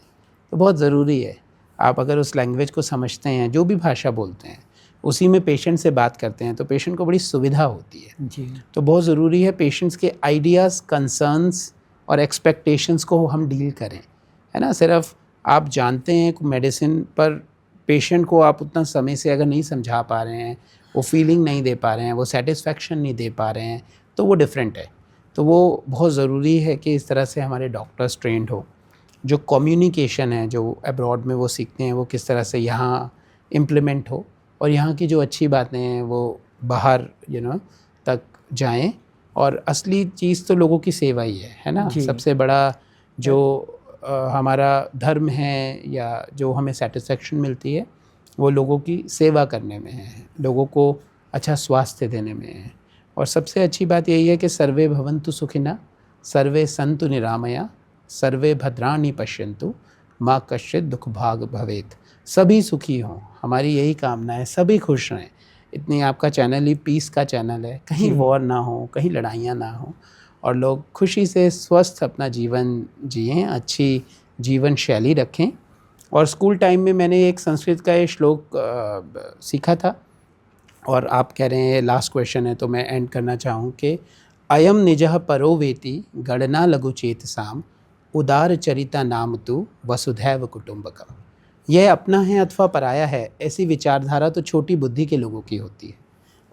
तो बहुत ज़रूरी है। आप अगर उस लैंग्वेज को समझते हैं, जो भी भाषा बोलते हैं, उसी में पेशेंट से बात करते हैं, तो पेशेंट को बड़ी सुविधा होती है। जी। तो बहुत ज़रूरी है पेशेंट्स के आइडियाज़, कंसर्न्स और एक्सपेक्टेशंस को हम डील करें, है ना। सिर्फ आप जानते हैं मेडिसिन, पर पेशेंट को आप उतना समय से अगर नहीं समझा पा रहे हैं, वो फीलिंग नहीं दे पा रहे हैं, वो सेटिस्फेक्शन नहीं दे पा रहे हैं, तो वो डिफरेंट है। तो वो बहुत ज़रूरी है कि इस तरह से हमारे डॉक्टर्स ट्रेंड हो। जो कम्युनिकेशन है जो अब्रॉड में वो सीखते हैं, वो किस तरह से यहाँ इम्प्लीमेंट हो और यहाँ की जो अच्छी बातें हैं वो बाहर तक जाएं। और असली चीज़ तो लोगों की सेवा ही है ना। सबसे बड़ा जो हमारा धर्म है या जो हमें सेटिस्फेक्शन मिलती है वो लोगों की सेवा करने में है, लोगों को अच्छा स्वास्थ्य देने में है। और सबसे अच्छी बात यही है कि सर्वे भवन्तु सुखिनः, सर्वे सन्तु निरामया, सर्वे भद्राणि पश्यन्तु माँ कश्चित दुख भाग भवेत। सभी सुखी हों, हमारी यही कामना है, सभी खुश रहें। इतनी आपका चैनल ही पीस का चैनल है, कहीं वॉर ना हो, कहीं लड़ाइयाँ ना हो, और लोग खुशी से स्वस्थ अपना जीवन जिएं, अच्छी जीवन शैली रखें। और स्कूल टाइम में मैंने एक संस्कृत का ये श्लोक सीखा था, और आप कह रहे हैं लास्ट क्वेश्चन है तो मैं एंड करना चाहूँ कि अयम निजः परो वेति गणना लघु चेतसाम उदार चरिता नाम तु वसुधैव कुटुंबकम। यह अपना है अथवा पराया है, ऐसी विचारधारा तो छोटी बुद्धि के लोगों की होती है।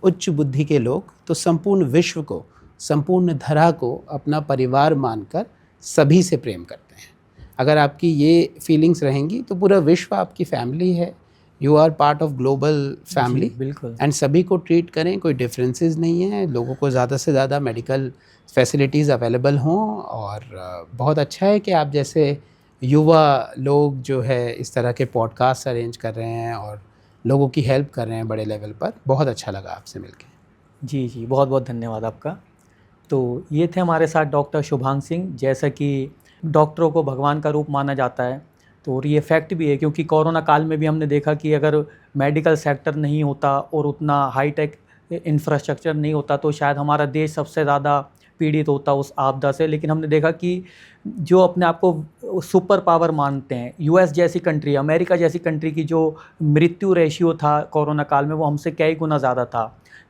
उच्च बुद्धि के लोग तो संपूर्ण विश्व को, संपूर्ण धरा को अपना परिवार मानकर सभी से प्रेम करते हैं। अगर आपकी ये फीलिंग्स रहेंगी तो पूरा विश्व आपकी फैमिली है, you are part of global family. बिल्कुल। एंड सभी को ट्रीट करें, कोई डिफरेंसेस नहीं है, लोगों को ज़्यादा से ज़्यादा मेडिकल फैसिलिटीज़ अवेलेबल हों। और बहुत अच्छा है कि आप जैसे युवा लोग जो है इस तरह के पॉडकास्ट अरेंज कर रहे हैं और लोगों की हेल्प कर रहे हैं बड़े लेवल पर। बहुत अच्छा लगा आपसे मिलके। जी जी, बहुत बहुत धन्यवाद आपका। तो ये थे हमारे साथ डॉक्टर शुभांग सिंह। जैसा कि डॉक्टरों को भगवान का रूप माना जाता है, तो और ये फैक्ट भी है, क्योंकि कोरोना काल में भी हमने देखा कि अगर मेडिकल सेक्टर नहीं होता और उतना हाईटेक इंफ्रास्ट्रक्चर नहीं होता तो शायद हमारा देश सबसे ज़्यादा पीड़ित होता उस आपदा से। लेकिन हमने देखा कि जो अपने आप को सुपर पावर मानते हैं, यूएस जैसी कंट्री, अमेरिका जैसी कंट्री की जो मृत्यु रेशियो था कोरोना काल में वो हमसे कई गुना ज़्यादा था।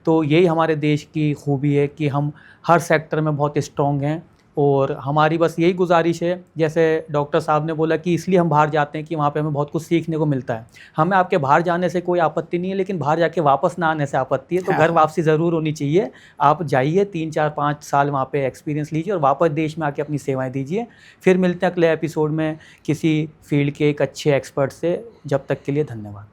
तो यही हमारे देश की खूबी है कि हम हर सेक्टर में बहुत स्ट्रॉन्ग हैं। और हमारी बस यही गुजारिश है, जैसे डॉक्टर साहब ने बोला कि इसलिए हम बाहर जाते हैं कि वहाँ पे हमें बहुत कुछ सीखने को मिलता है। हमें आपके बाहर जाने से कोई आपत्ति नहीं है, लेकिन बाहर जाके वापस ना आने से आपत्ति है। तो घर वापसी ज़रूर होनी चाहिए। आप जाइए, 3 4 5 साल वहाँ पे एक्सपीरियंस लीजिए और वापस देश में आके अपनी सेवाएं दीजिए। फिर मिलते हैं अगले एपिसोड में किसी फील्ड के एक अच्छे एक्सपर्ट से। जब तक के लिए धन्यवाद।